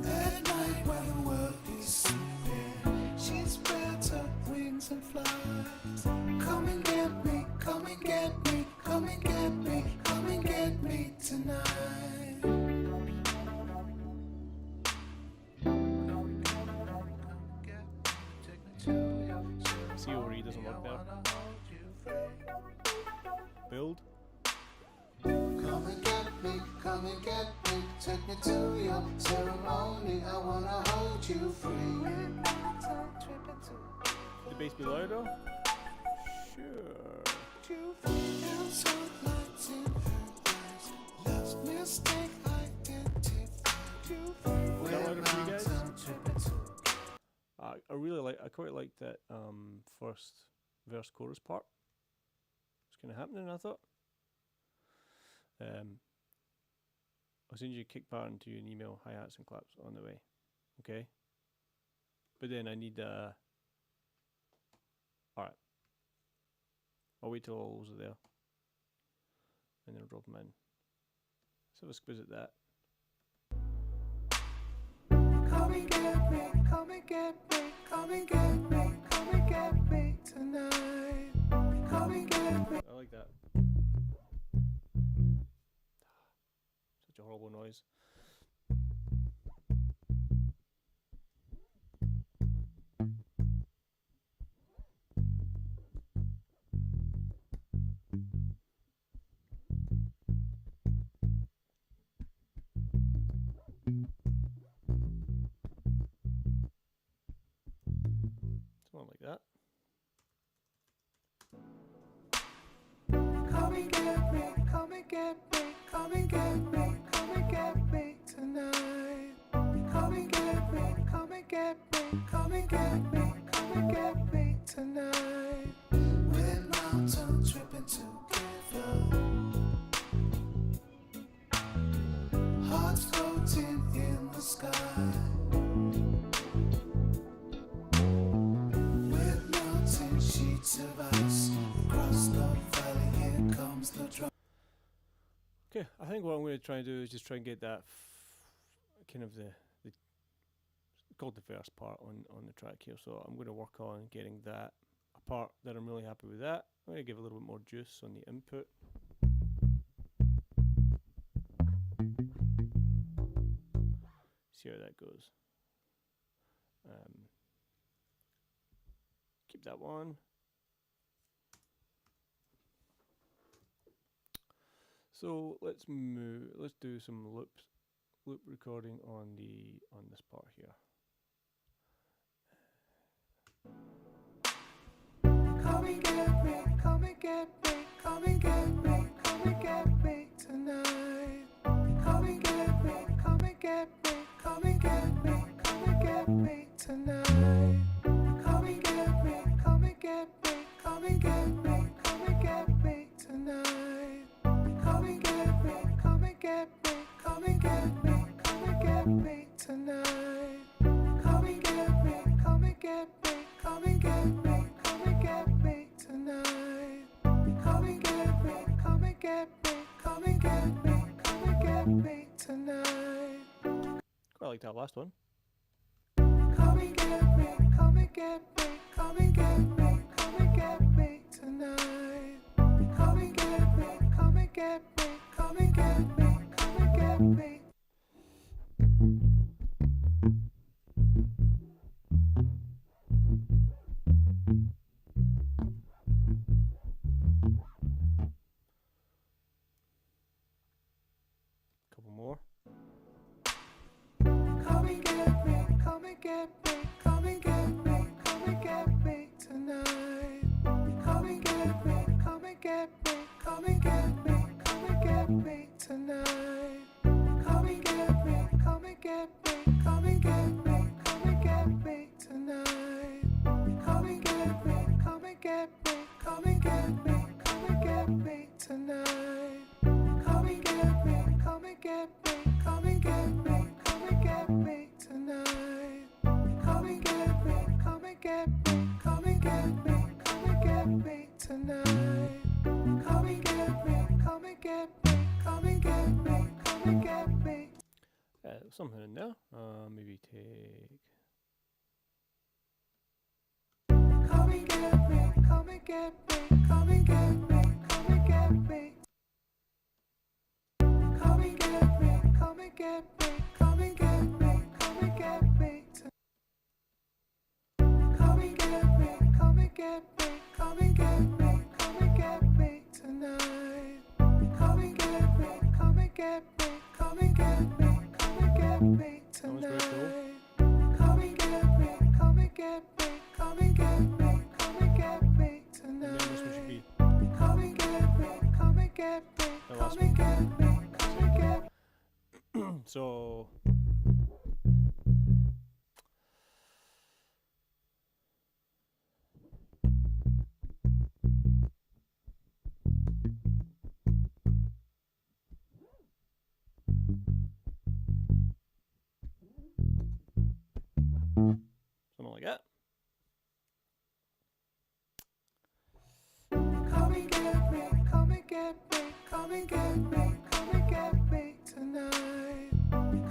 At night when the world is sleeping. She spreads her wings and flies. Come and get me, come and get me, come and get me, come and get me tonight. CORE doesn't work there. Build. Come and get me, come and get me, take me to your ceremony. I wanna hold you free. The bass be louder? Sure. Is that louder for you guys? I quite like that first verse chorus part. It's kind of happening, I thought. I'll send you a kick pattern to you an email, hi-hats and claps on the way. Okay? But then I need alright. I'll wait till all those are there. And then I'll drop them in. Let's have a squiz at that. Come and get me, come and get me, come and get me, come and get me tonight. Come and get me. I like that. Such a horrible noise. Something like that. Come and get me, come and get me, come and get me, come and get me tonight. Come and get me, come and get me, come and get me, come and get me tonight. We're mountain tripping together. Hearts floating in the sky. With melting sheets of ice across the valley, here comes the drum. Okay, I think what I'm going to try and do is just try and get that kind of the called the first part on the track here. So I'm going to work on getting that a part that I'm really happy with that. I'm going to give a little bit more juice on the input. See how that goes. Keep that one. So let's do some loop recording on this part here. Come and get me, come and get me, come and get me, come and get me tonight. Come and get me, come and get me, come and get me, come and get me tonight. Come and get me, come and get me, come and get me, come and get me tonight. Come and get me, come and get me, come and get me, come and get me tonight. Come and get me, come and get me, come and get me, come and get me tonight. Come and get me, come and get me, come and get me, come and get me tonight. Quite like that last one. Come and get me, come and get me, come and get me, come and get me tonight. Come and get me, come and get me, come and get me, come and get me. Couple more. Come and get me, come and get me, come and get me, come and get me tonight. Come and get me, come and get me, come and get me, come and get me tonight. Come and get me, come and get me, come and get me, come and get me tonight. Come and get me, come and get me, come and get me, come and get me tonight. Come and get me, come and get me, come and get me, come and get me tonight. Come and get me, come and get me, come and get me, come and get me tonight. Come and get me, come and get me, come and get me, come and get me. Something in there. Maybe take. Come and get me, come and get me, come and get me, come and get me. Come and get me, come and get me, come and get me, come and get me. Come and get me, come and get me, come and get me, come and get me tonight. Come and get me, come and get me, come and get me, come and get me tonight. Come and get me, come and get me, come and get me, come and get me And then this one should be tonight. Come and get me, come and get me, the last come and get me, come and get me. so. Something like that. Come and get me, come and get me, come and get me, come and get me tonight.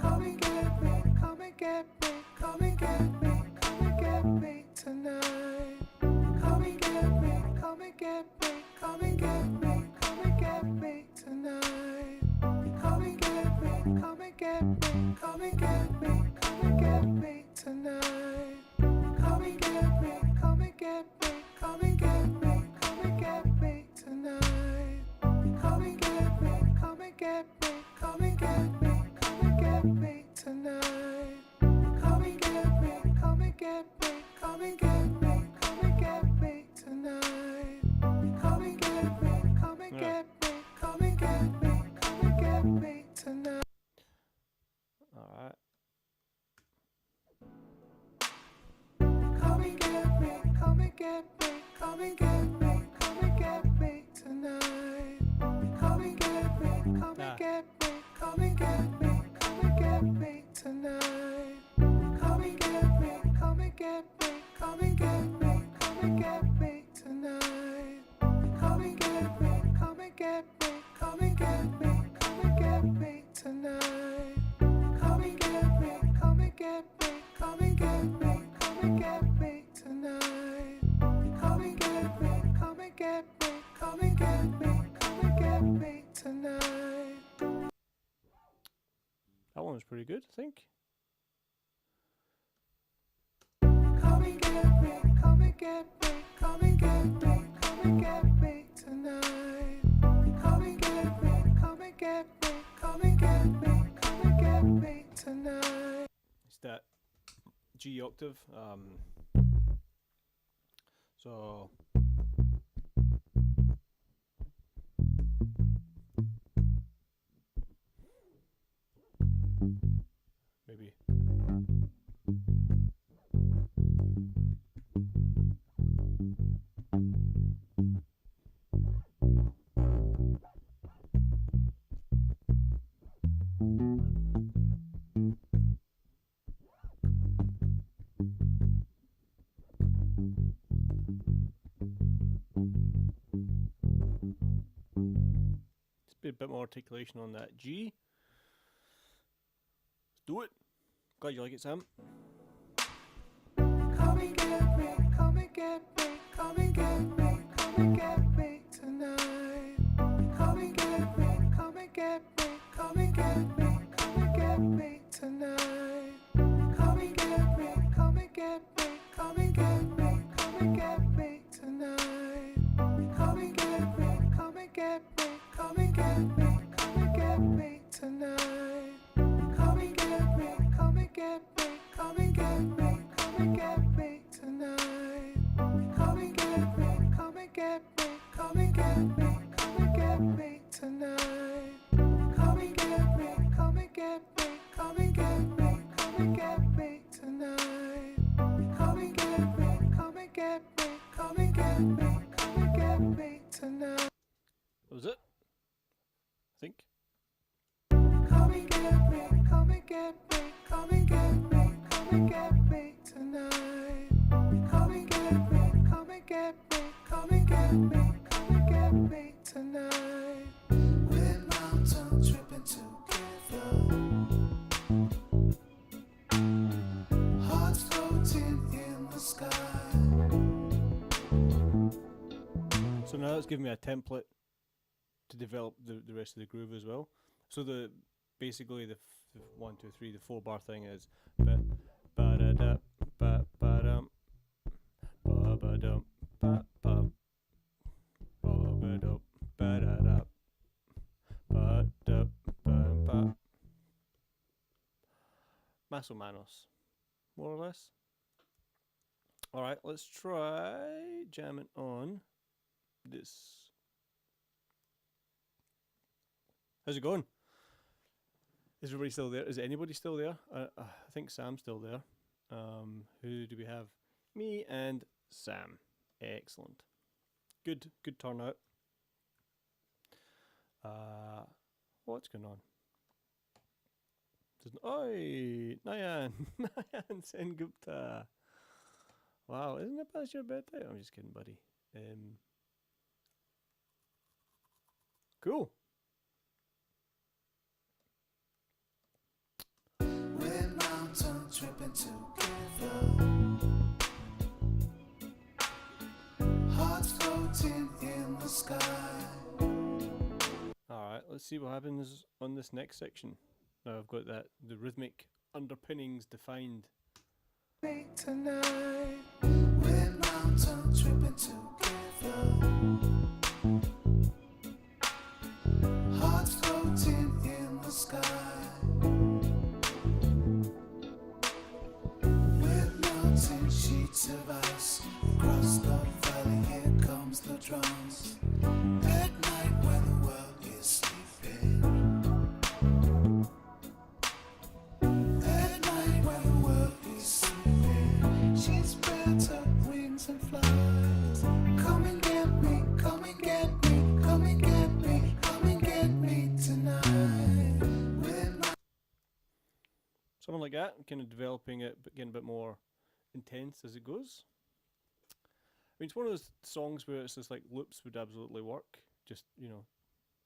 Come and get me, come and get me, come and get me, come and get me tonight. Come and get me, come and get me, come and get me, come and get me tonight. Come and get me, come and get me, come and get me, come and get me tonight. Come and get me, come and get me, come and get me, come and get me tonight. Come and get me, come and get me, come and get me, come and get me tonight. Come and get me, come and get me, come and get me, come and get me tonight. Come and get me, come and get me, come and get me, come and get me tonight. Alright. Come and get me, come and get me, come and get me, come and get me tonight. Come and get me, come and get me, come and get me, come and get me tonight. Come and get me, come and get me, come and get me, come and get me tonight. Come and get me, come and get me, come and get me, come and get me tonight. Come and get me, come and get me, come and get me, come and get me tonight. Come and get me, come and get me, come and get me, come and get me tonight. That one was pretty good, I think. Come and get me, come and get me, come and get me, come and get me tonight. Come and get me, come and get me, come and get me, come and get me tonight. It's that G octave. So maybe. Be a bit more articulation on that G. Let's do it. Glad you like it, Sam. Come and get get me, come and get me, come and get me tonight. Come and get me, come and get me, come and get me, come and get me tonight. Come and get me, come and get me, come and get me, come and get me tonight. Come and get me, come and get me, come and get me, come and get me tonight. Come and get me, come and get me, come and get me, come and get me tonight. Come and get me, come and get me, come and get me, come and get me tonight. Come and get me, come and get me, come and get me, come and get me tonight. Come and get me, come and get me, come and get me, come and get me tonight. That was it, I think. Come and get me, come and get me, come and get me, come and get me tonight. Come and get me, come and get me, come and get me, come and get me tonight. We're mountain tripping together, hearts floating in the sky. So now it's giving me a template to develop the rest of the groove as well. So basically the 1, 2, 3, the 4-bar thing is ba ba da da ba ba dum ba ba dum ba ba ba ba dum ba da da ba da ba ba. Más o menos, more or less. All right, let's try jamming on this. How's it going? Is everybody still there? Is anybody still there? I think Sam's still there. Who do we have? Me and Sam. Excellent. Good turnout. What's going on? Oi, Nayan, Nayan Sengupta. Wow, isn't it past your bedtime? I'm just kidding, buddy. Cool. We're mountain tripping together, hearts floating in the sky. Alright, let's see what happens on this next section. Now I've got the rhythmic underpinnings defined. Tonight, we're mountain tripping together, hearts floating in the sky. With melting sheets of ice across the valley, here comes the drums. At night when the world is sleeping, at night when the world is sleeping, she spreads her wings and flies. Come and get me, come and get me, come and get me, come and get me tonight. With my Something like that, kind of developing it, but getting a bit more intense as it goes. I mean, it's one of those songs where it's just like loops would absolutely work. Just, you know,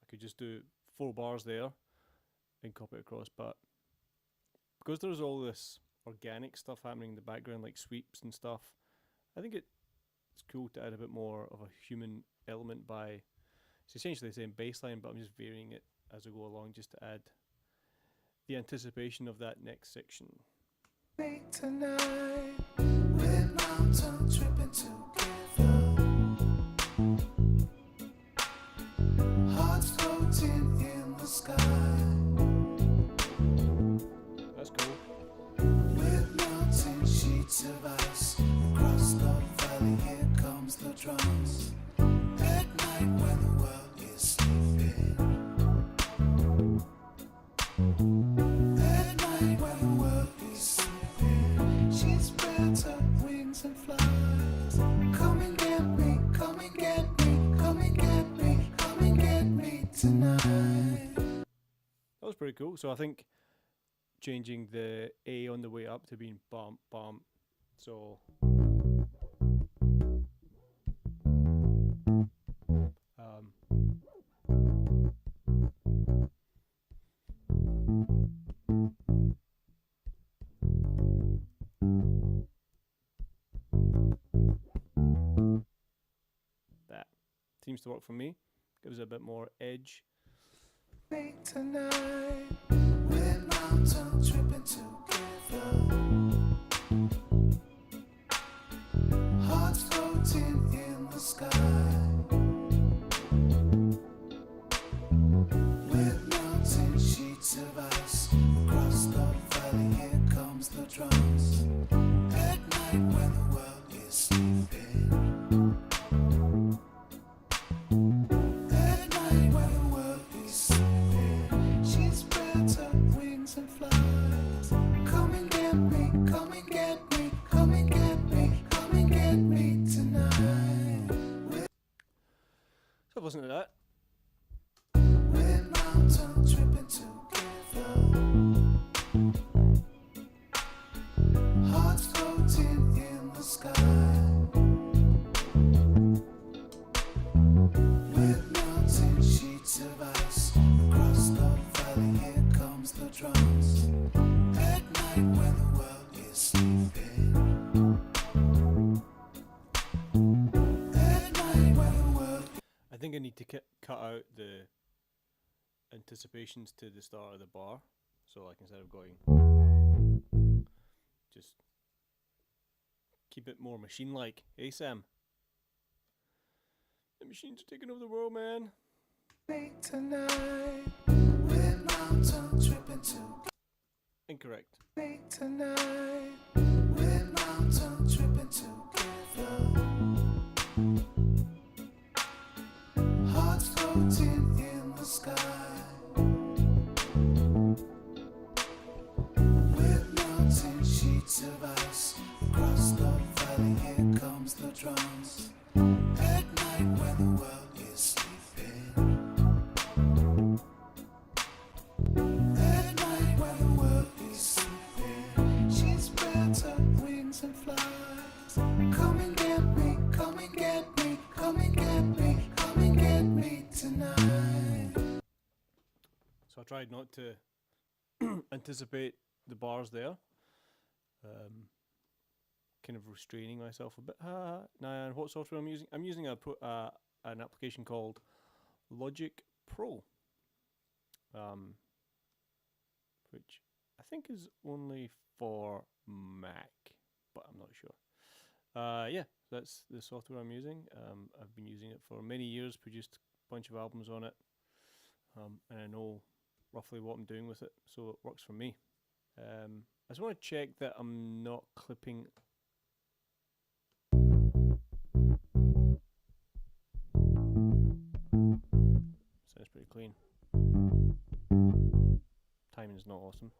I could just do 4 bars there and copy it across, but because there's all this organic stuff happening in the background, like sweeps and stuff, I think it's cool to add a bit more of a human element by, it's essentially the same bass line, but I'm just varying it as I go along just to add the anticipation of that next section. me tonight, we're mountain tripping together, hearts floating in the sky. That's cool. With melting sheets of ice across the valley, here comes the drums. At night when the world is sleeping, at night when the world is sleeping, she spreads her wings and flies. Come and get me, come and get me, come and get me, come and get me tonight. That was pretty cool. So I think changing the A on the way up to being bump, bump. So seems to work for me. Gives it a bit more edge. Me tonight, we're mountain tripping together. Hearts floating in the sky. With mountain sheets of ice across the valley, here comes the drums. At night when the world is sleeping. At night when the world is sleeping, she spreads her wings and flies. Come and get me, come and get me, come and get me, come and get me tonight. So listen to that. We're mountain tripping together. Hearts floating in the sky. With mountain sheets of ice across the valley, here comes the drums. At night when the world is sleeping. At night when the world I think I need to cut out the anticipations to the start of the bar. So like instead of going, just keep it more machine-like. Hey Sam. The machines are taking over the world, man. me tonight. We're mountain tripping together. Incorrect. Me tonight, we're mountain tripping together. Hearts floating in the sky. With mountain sheets of ice across the valley, here comes the drums. At night when the world is sleeping. At night when the world is sleeping, she spreads her wings and flies. Come and get me, come and get me, come and get me, come and get me tonight. So I tried not to anticipate the bars there. Kind of restraining myself a bit. Now, what software I'm using? I'm using an application called Logic Pro, which I think is only for Mac, but I'm not sure. Yeah, that's the software I'm using. I've been using it for many years, produced a bunch of albums on it, and I know roughly what I'm doing with it, so it works for me. I just want to check that I'm not clipping. Sounds pretty clean. Timing is not awesome.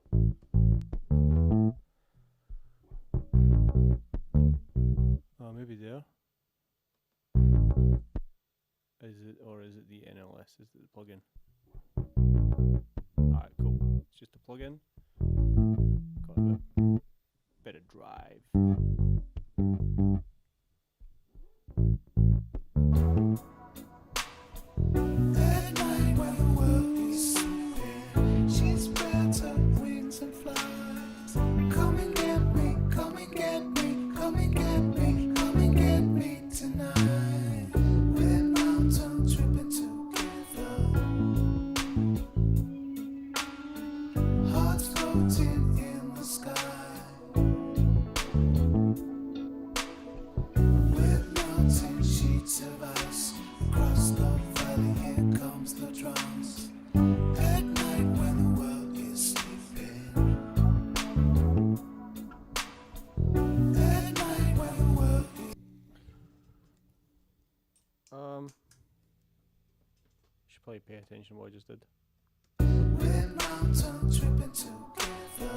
Oh, maybe there. Is it, or is it the NLS? Is it the plugin? Alright, cool. It's just a plugin. Got a bit of drive. At night when the world is sleeping, she spreads her wings and flies. Come and get me, come and get me, come and get me, come and get me tonight. We're mountain tripping together. Hearts floating in the sky. With mountain sheets of ice across the valley, here comes the drums. At night when the world is sleeping. At night when the world is Should probably pay attention to what I just did. we're mountain tripping together.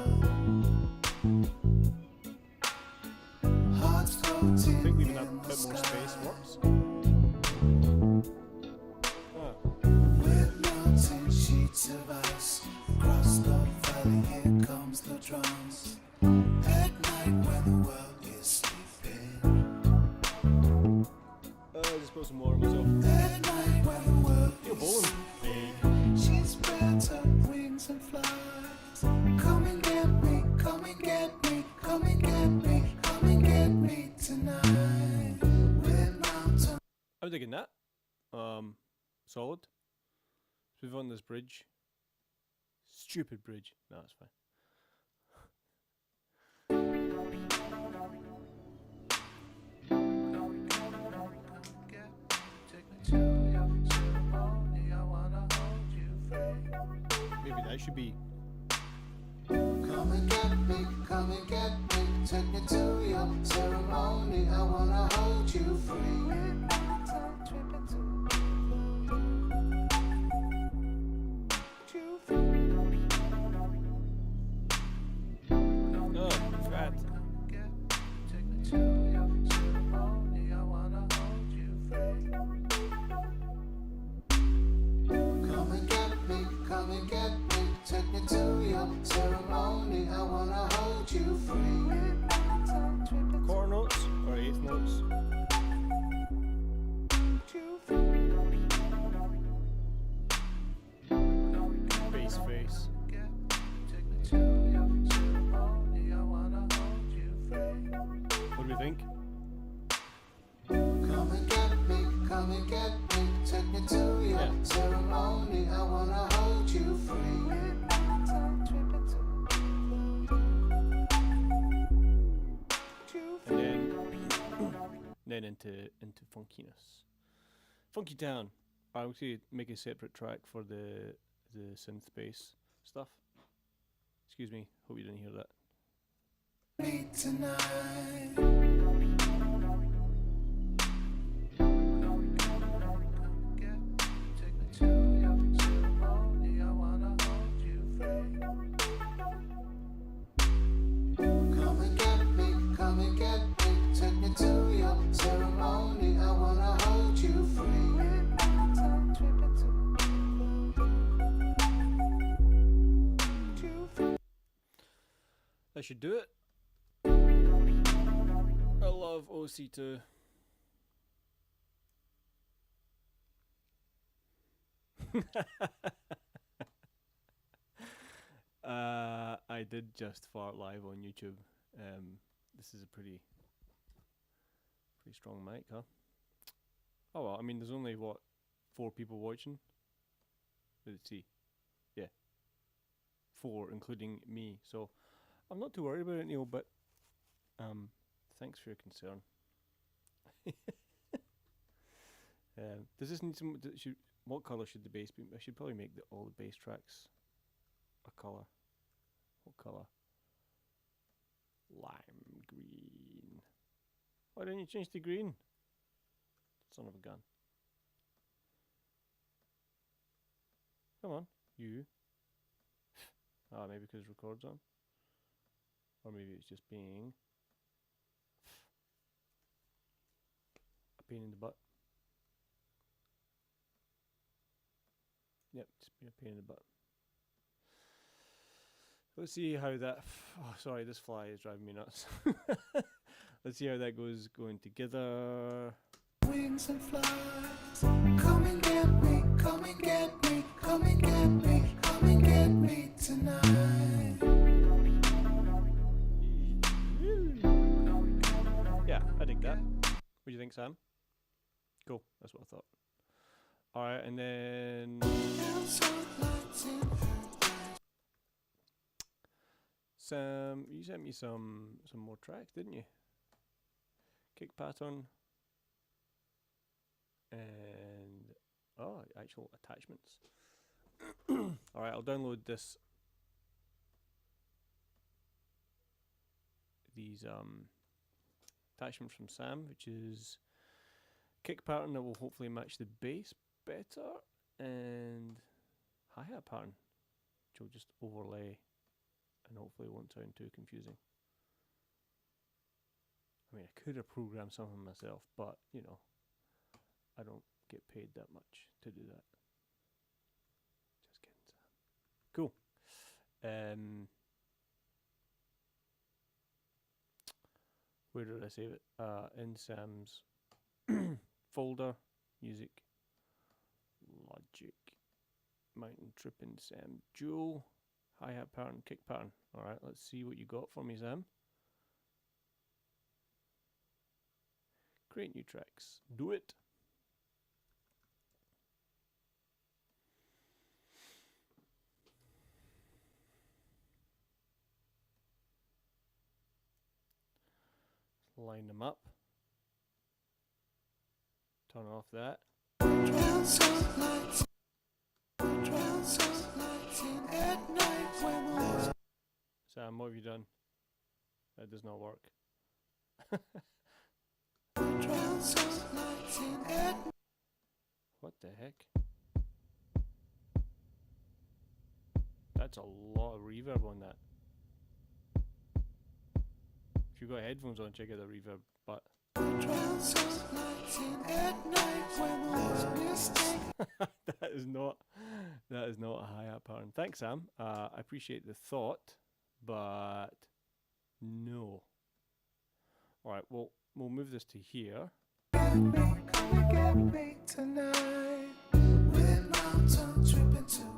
Hearts I floating think leaving in a the bit more space sky. works. Ah, With mountain sheets of ice across the valley, here comes the drums. At night when the world is sleeping. I just put some more on myself. At night when the world You're is bowling. sleeping, she spreads her wings and flies. Come and get me, come and get me, come and get me, come and get me tonight. We're mountain I'm digging that. Solid. Let's move on this bridge. Stupid bridge. No, that's fine. Maybe that should be. Come and get me, come and get me. Take me to your ceremony. I wanna hold you free. Oh, fat. Take me to your ceremony. I wanna hold you free. Come and get me, come and get me. Take me to your ceremony. I wanna hold you free. Quarter notes or eighth notes? Bass face. Take me to your ceremony. I wanna hold you free. What do we think? Come and get me, come and get me. Take me to your Yeah. ceremony. I wanna hold you free. And then into funkiness. Funky Town. I would say make a separate track for the synth bass stuff. Excuse me, hope you didn't hear that. Me tonight. Take me to your ceremony. I wanna hold you free. Come and get me, come and get me. Take me to your ceremony. I wanna hold you free. That should do it. I love OC2. I did just fart live on YouTube. This is a pretty strong mic, huh? Oh well, I mean, there's only what 4 people watching. Let's see, yeah, 4 including me. So I'm not too worried about it, Neil. But thanks for your concern. Does this need some? What color should the bass be? I should probably make all the bass tracks a color. What color? Lime green. Why didn't you change to green? Son of a gun. Come on, you. Ah, maybe because record's on. Or maybe it's just being a pain in the butt. Yep, just being a pain in the butt. Let's see how that. Oh, sorry, this fly is driving me nuts. Let's see how that goes going together. Wings and flies. Come and get me, come and get me, come and get me, come and get me tonight. Yeah, I dig that. What do you think, Sam? Cool, that's what I thought. Alright, and then Sam, you sent me some more tracks, didn't you? Kick pattern and actual attachments. Alright, I'll download these attachments from Sam, which is kick pattern that will hopefully match the bass better, and hi-hat pattern, which will just overlay and hopefully won't sound too confusing. I mean, I could have programmed something myself, but you know, I don't get paid that much to do that. Just kidding, Sam. Cool. Where did I save it? In Sam's folder, music, Logic, Mountain Trippin' Sam Dual, hi-hat pattern, kick pattern. Alright, let's see what you got for me, Sam. Create new tracks. Do it. line them up. Turn off that. Drown some lights. Drown some lights in at night when the Sam, what have you done? That does not work. drown some lights in at What the heck? That's a lot of reverb on that. If you've got headphones on, check out the reverb. But drown some lights in at night when the mistake. that is not a hi-hat pattern. Thanks, Sam. I appreciate the thought, but no. All right, well, we'll move this to here. Come and get me tonight. We're mountain tripping together.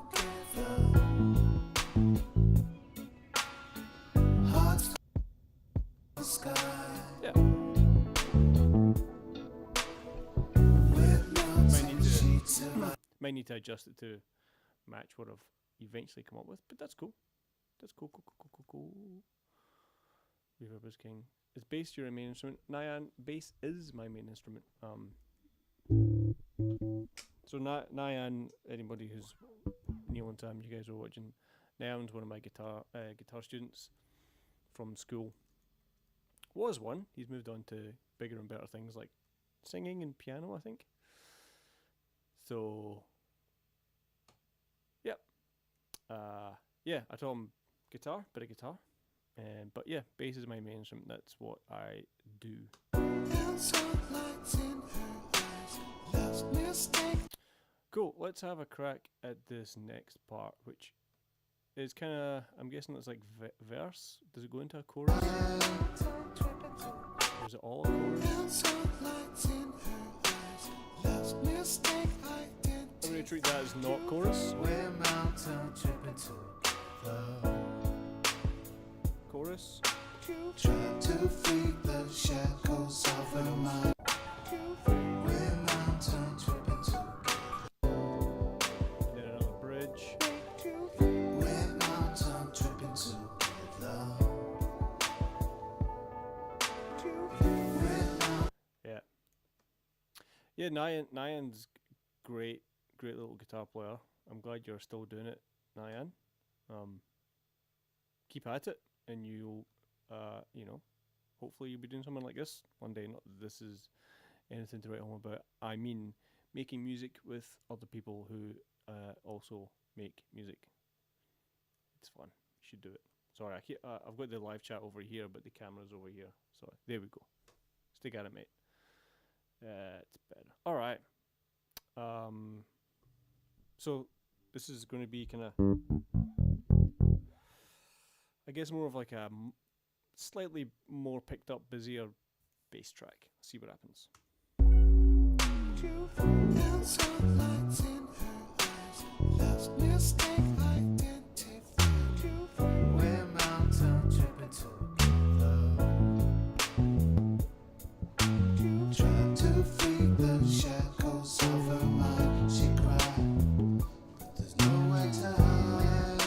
Hearts in the sky. Yeah. We're Might mountain need to- sheets of Might need to adjust it to match what I've eventually come up with, but that's cool. That's cool. Reverb is king. Is bass your main instrument? Nyan, bass is my main instrument. So Nyan, anybody who's Neil and Sam, you guys are watching. Nyan's one of my guitar students from school. Was one. He's moved on to bigger and better things like singing and piano, I think. So, yep. Yeah, I taught him guitar, bit of guitar. But yeah, bass is my main instrument. That's what I do. Cool, let's have a crack at this next part, which is kind of, I'm guessing it's like verse. Does it go into a chorus? Or is it all a chorus? I'm going to treat that as not chorus. Chorus. Try to free the shackles of her mind. We're mountain tripping And then another bridge. We're mountain tripping together. Yeah. Yeah, Nyan's great little guitar player. I'm glad you're still doing it, Nyan. Keep at it, and you'll, hopefully you'll be doing something like this one day. Not that this is anything to write home about. I mean, making music with other people who also make music. It's fun. You should do it. Sorry, I've got the live chat over here, but the camera's over here. So there we go. Stick at it, mate. It's better. All right. So this is going to be kind of, I guess, more of like a slightly more picked up, busier bass track. See what happens. We're mountain tripping together. Try to free the shackles of her mind. She cried, but there's nowhere to hide.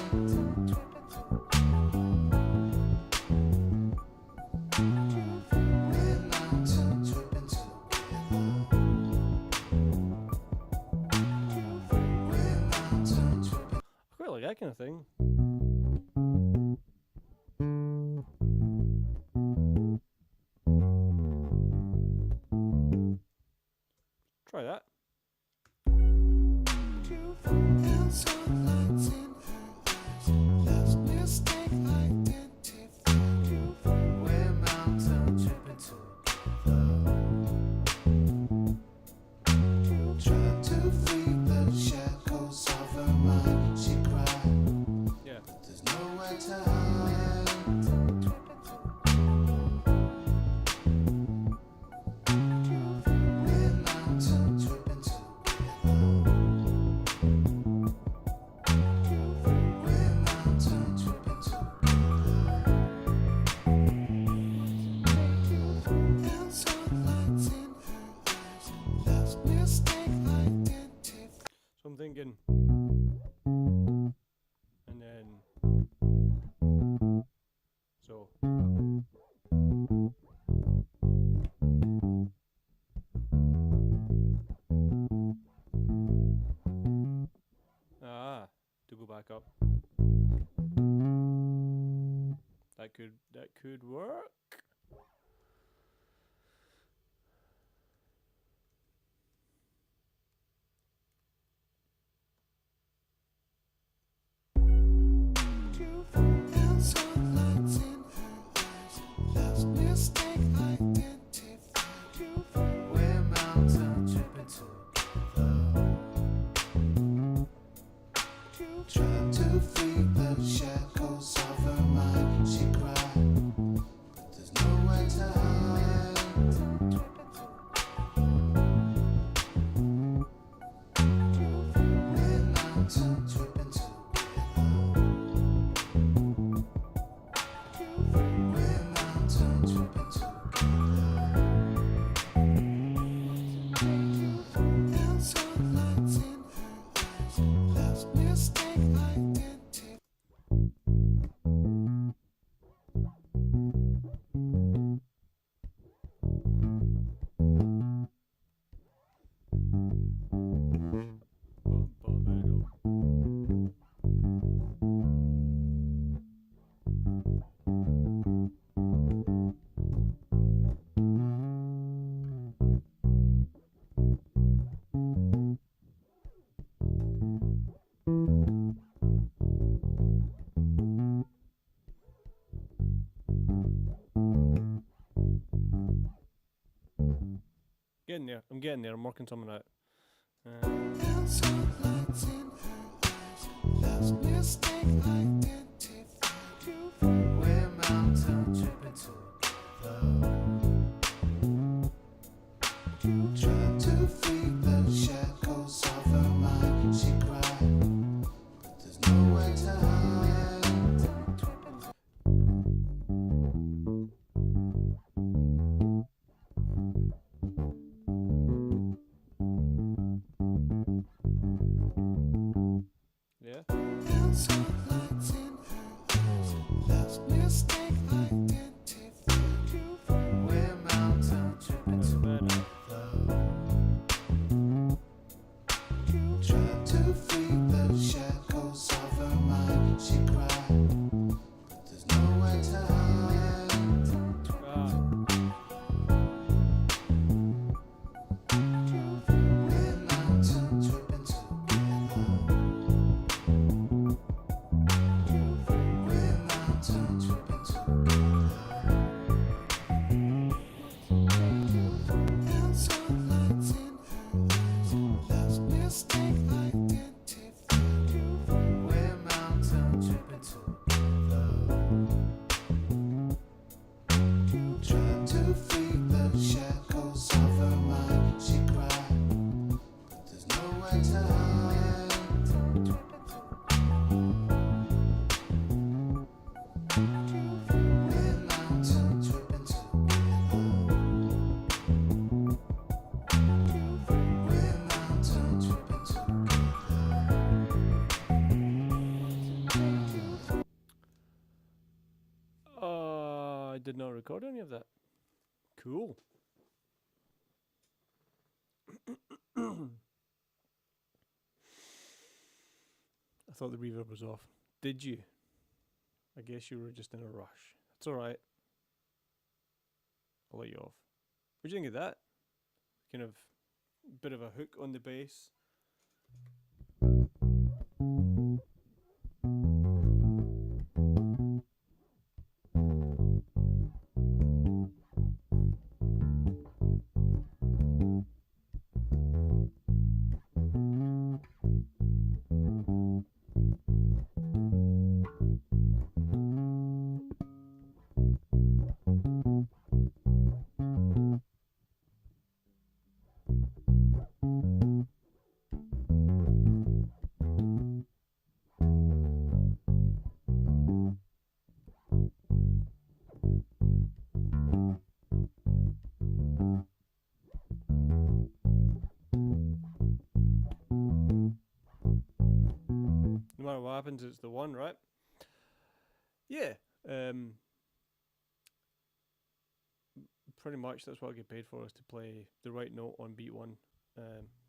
We're mountain tripping together. We're mountain tripping. I quite like that kind of thing. Try that. We're mountain tripping together. Try to free the shackles of her mind. She cried. Yeah, up. That could work. Trying to free the shackles of her mind, she cried. There's nowhere to hide. We're mountain tripping together. We're mountain tripping together. And sunlight's in her eyes. Last mistake identity. Getting there. I'm getting there. I'm working something out. And sunlight's in her eyes. Last mistake identified. We're mountain tripping together. Trying to free the shackles of her mind, she cried. But there's nowhere to hide. Yeah. And sunlight's in her eyes. Last mistake identified. We're mountain tripping together. Trying to free the shackles of her mind, she cried. But there's nowhere to hide. We're mountain tripping together. We're mountain tripping together. And sunlight's in her eyes. Last mistake identified. We're mountain tripping together. Trying to free the shackles of her mind, she cried. But there's nowhere to hide. We're mountain tripping together. We're mountain tripping together. I did not record any of that. Cool. I thought the reverb was off. Did you? I guess you were just in a rush. It's alright. I'll let you off. What do you think of that? Kind of bit of a hook on the bass. No matter what happens, it's the one, right? Yeah. Pretty much that's what I get paid for, is to play the right note on beat one.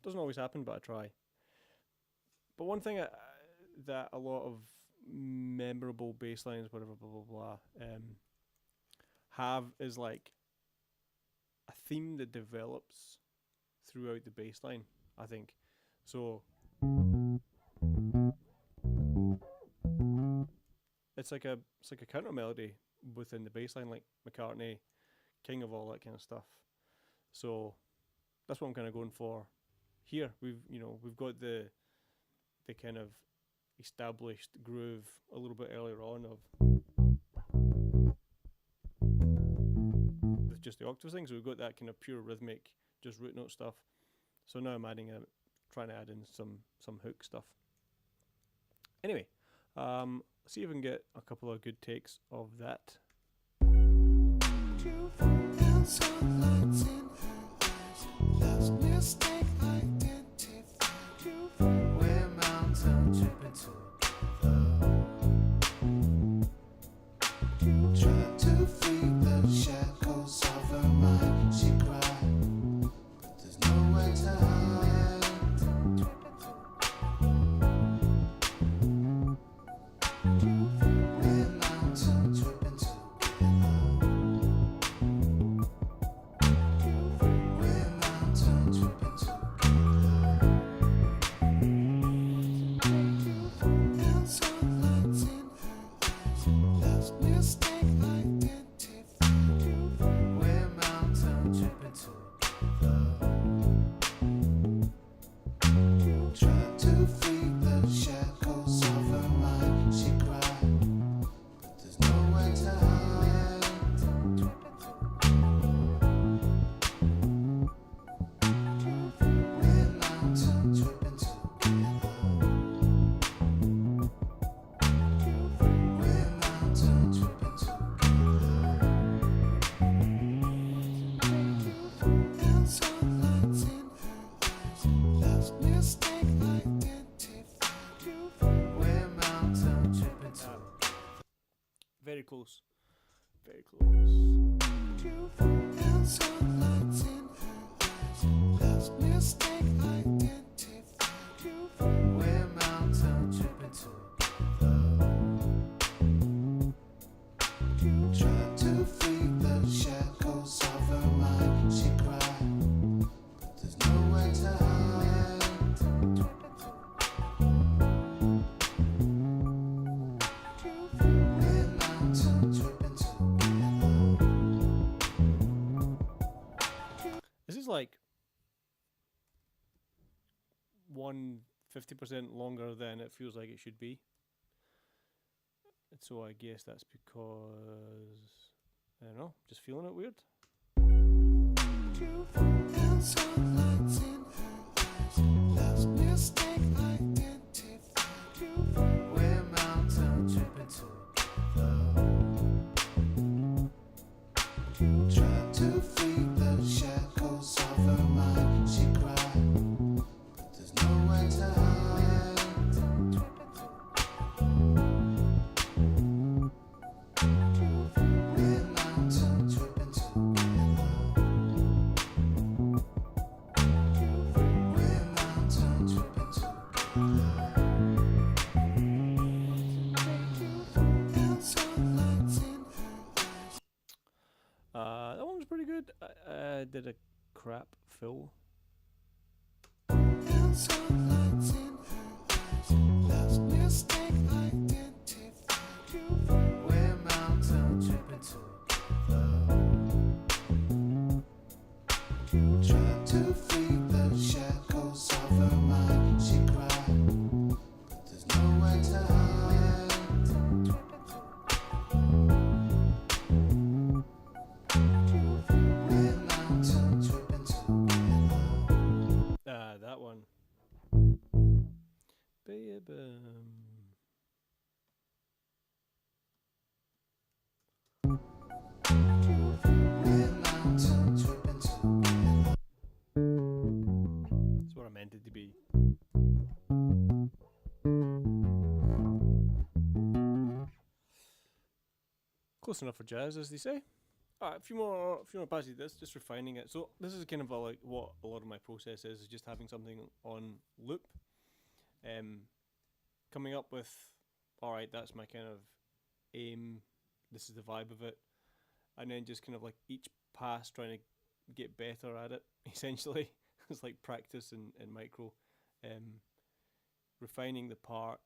Doesn't always happen, but I try. But one thing that a lot of memorable bass lines, whatever, blah blah blah, have is like a theme that develops throughout the bass line, I think. So it's like a counter melody within the bass line, like McCartney, king of all that kind of stuff. So that's what I'm kind of going for here. We've got the kind of established groove a little bit earlier on of with just the octave thing. So we've got that kind of pure rhythmic, just root note stuff. So now I'm trying to add in some hook stuff. Anyway, see if we can get a couple of good takes of that. Very close. Very close. Like 150% longer than it feels like it should be. And so I guess that's because I don't know, just feeling it weird. That one was pretty good. I did a crap fill. That one. That's what I meant it to be. Close enough for jazz, as they say. Alright, a few more passes of this, just refining it. So this is kind of like what a lot of my process is just having something on loop. coming up with, alright, that's my kind of aim, this is the vibe of it, and then just kind of like each pass trying to get better at it, essentially. It's like practice in micro. Refining the part,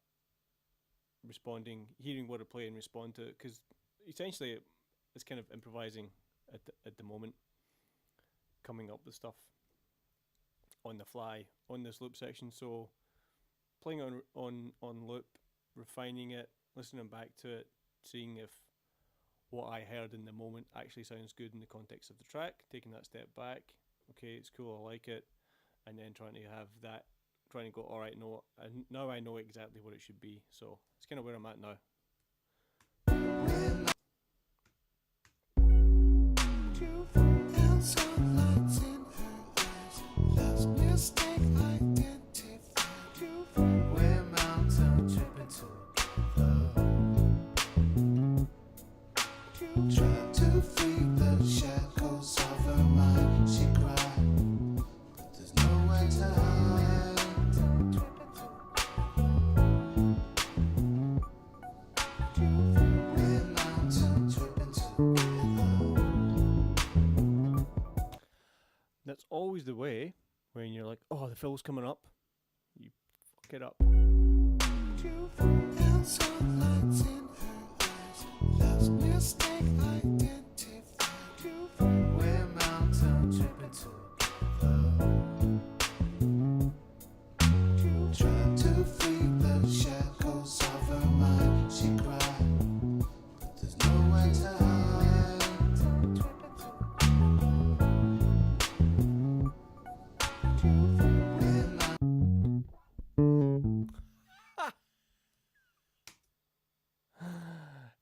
responding, hearing what I play and respond to it, because essentially it's kind of improvising at the moment, coming up with stuff on the fly on this loop section. So playing on loop, refining it, listening back to it, seeing if what I heard in the moment actually sounds good in the context of the track, taking that step back, okay, it's cool, I like it, and then trying to have that, trying to go, alright, no, and now I know exactly what it should be. So it's kind of where I'm at now. That's always the way when you're like, oh, the fill's coming up, you fuck it up.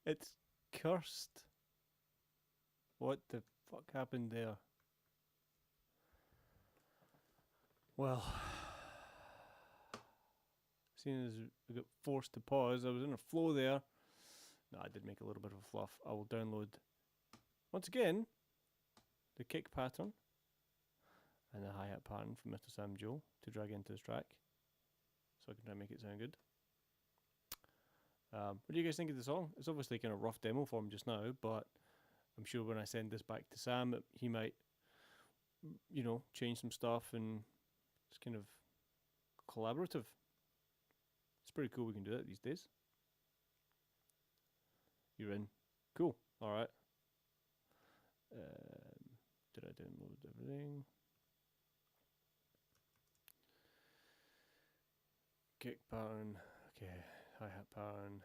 It's cursed. What the fuck happened there? Well, seeing as I got forced to pause, I was in a flow there. No, I did make a little bit of a fluff. I will download, once again, the kick pattern and the hi-hat pattern from Mr. Sam Jewell to drag into this track, so I can try and make it sound good. What do you guys think of the song? It's obviously kind of rough demo form just now, but I'm sure when I send this back to Sam, he might, you know, change some stuff, and it's kind of collaborative. It's pretty cool we can do that these days. You're in. Cool. Alright. Did I download everything? Kick pattern. Okay. Hi-hat pattern.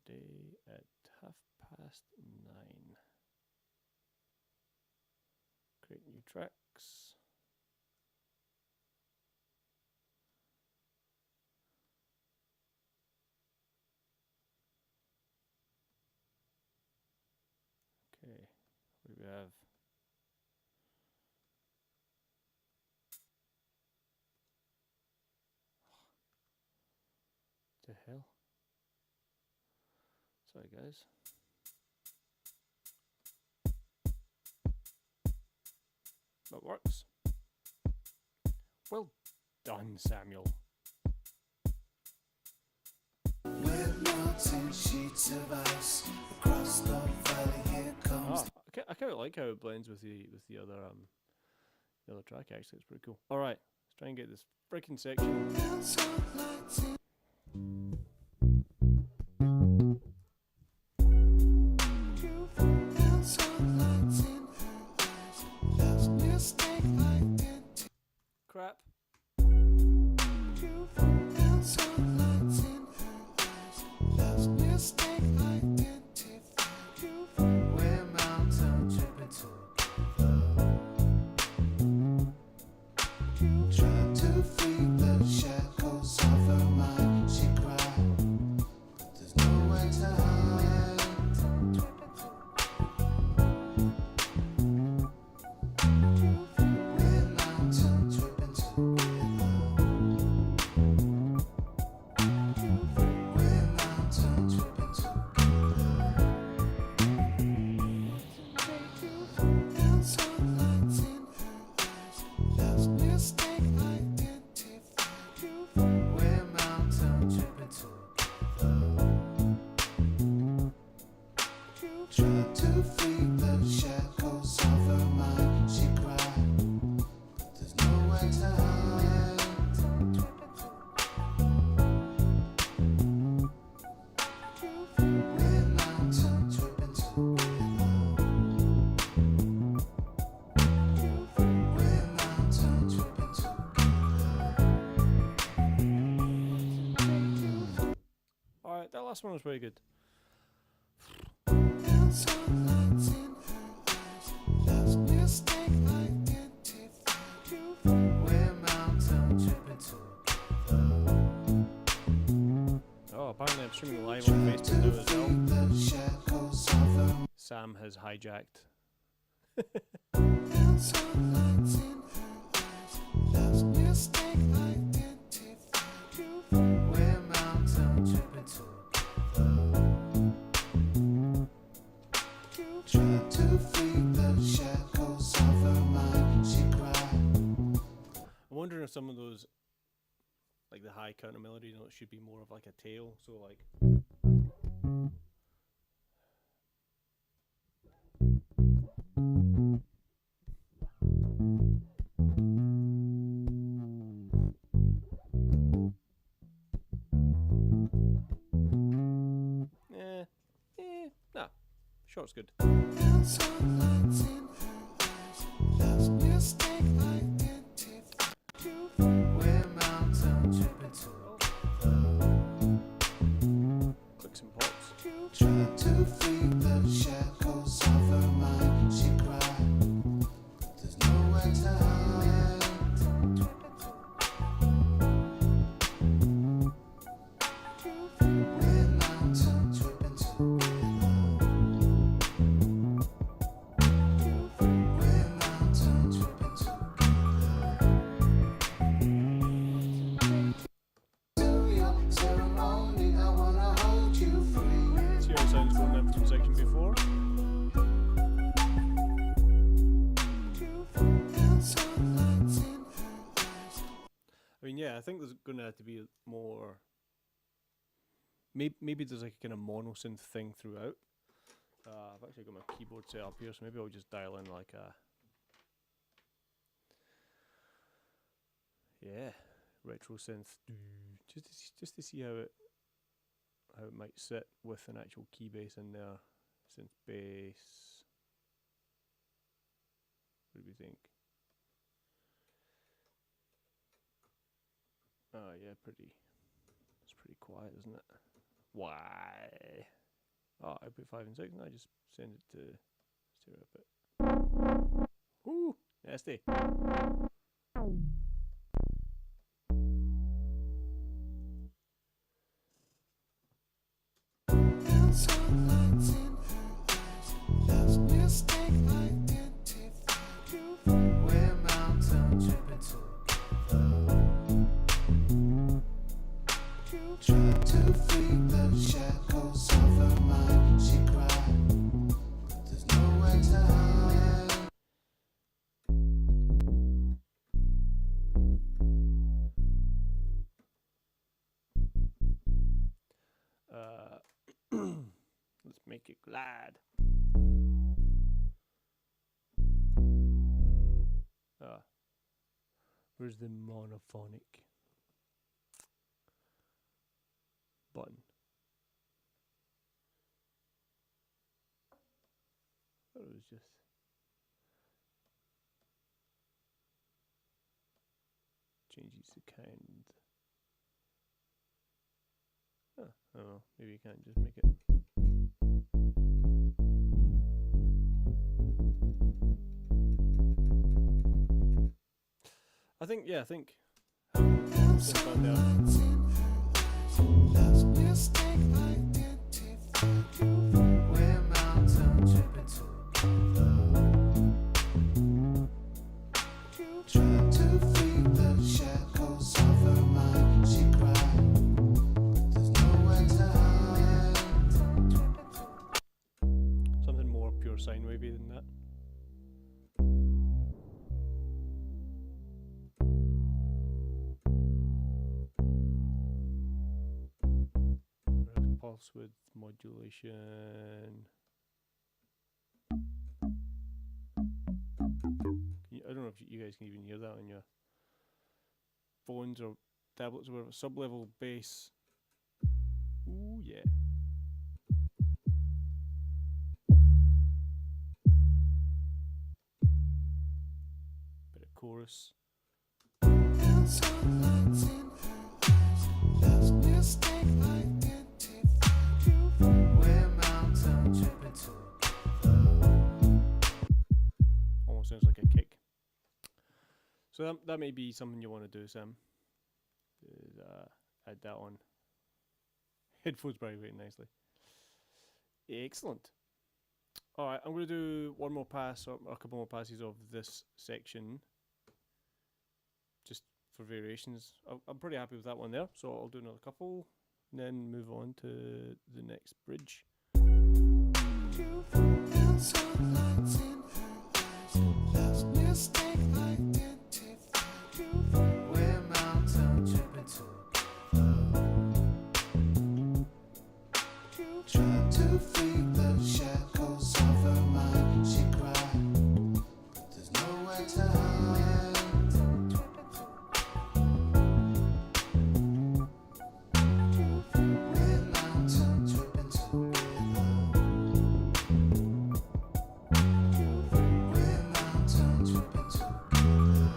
Today at 9:30. Create new tracks. Okay, what do we have? What the hell? Sorry guys. That works. Well done, Samuel. With melting sheets of ice across the valley, here comes. I kind of like how it blends with the other track. Actually, it's pretty cool. All right, let's try and get this freaking section. Crap. Tried to free the shackles of her mind. She cried. Try to free the shackles of her mind. She cried. There's nowhere to hide. We're mountain tripping together. We're mountain tripping together. Alright, that last one was very good. And sunlight's in her eyes. Lost mistake identified. We're mountain tripping together. Oh, apparently I'm streaming live on Facebook now as well. The shackles of her Sam has hijacked. and sunlight's in her eyes. Lost mistake identified. We're mountain tripping together. Try to free the shackles of her mind. She cried. I'm wondering if some of those, like the high counter melody notes, should be more of like a tail. So like. Nah, short's good. And sunlight's in her eyes. Lost mistake identified. We're mountain tripping together. Clicks and pops. Try to free the shackles of her mind. She cried. There's nowhere to hide. We're mountain tripping together. We're mountain tripping together. To your ceremony, I wanna hold you free. See how it sounds going down from section before. And sunlight's in her eyes. I mean, yeah, I think there's going to have to be more. Maybe there's like a kind of monosynth thing throughout. I've actually got my keyboard set up here, so maybe I'll just dial in like a. Yeah, retro synth. Just to see how it might sit with an actual key bass in there. Synth bass. What do we think? Oh yeah, it's pretty quiet, isn't it? Why? Oh, I put 5 and 6 and I just send it to stereo output. Ooh, nasty. And sunlight's in her eyes. Lost mistake identified. We're mountain tripping together. Try to free the shackles of her mind. She cried. There's nowhere to hide. Let's make it glad. Where's the monophonic button? I thought it was just changes the kind. Oh, I don't know. Maybe you can't just make it. I think. Since I'm there. Lost mistake identified. We're mountain tripping together. Try to free the shackles of her mind. She cried. There's nowhere to hide. Something more pure sine wavy than that. Pulse width modulation. if you guys can even hear that on your phones or tablets or whatever. Sub-level bass. Ooh, yeah. Bit of chorus. And sunlights in her eyes. Lost mistake identified you. We're mountain tripping together. Almost sounds like a kick. So that may be something you want to do, Sam. Is, add that on. Headphones vibrate nicely. Excellent. Alright, I'm going to do one more pass, or a couple more passes of this section. Just for variations. I'm pretty happy with that one there, so I'll do another couple, and then move on to the next bridge. And sunlights in her eyes. Lost mistake identified you. We're mountain tripping together. Trying to free the shackles of her mind. She cried, but there's nowhere to hide. We're mountain tripping together. We're mountain tripping together.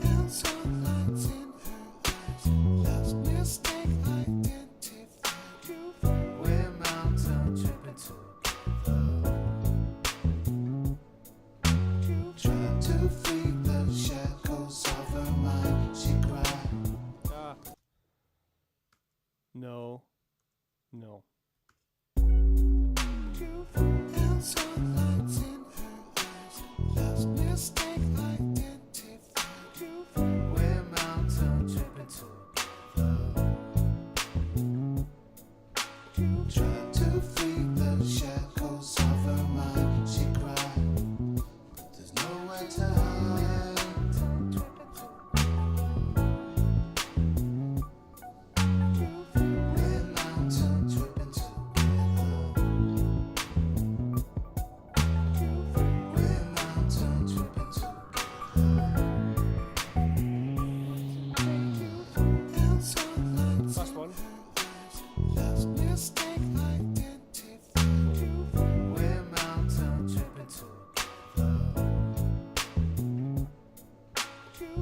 And sunlights in her eyes. Lost mistake identified you. We're mountain tripping together. Trying to free the shackles of her mind. She cried. Ah. No. No. And sunlights in her eyes. Lost mistake identified you. We're mountain tripping together. Trying to free the shackles of her mind. She cried, but there's nowhere to hide. We're mountain tripping together. We're mountain tripping together. And sunlights Last one. lost mistake identified you. We're mountain tripping together.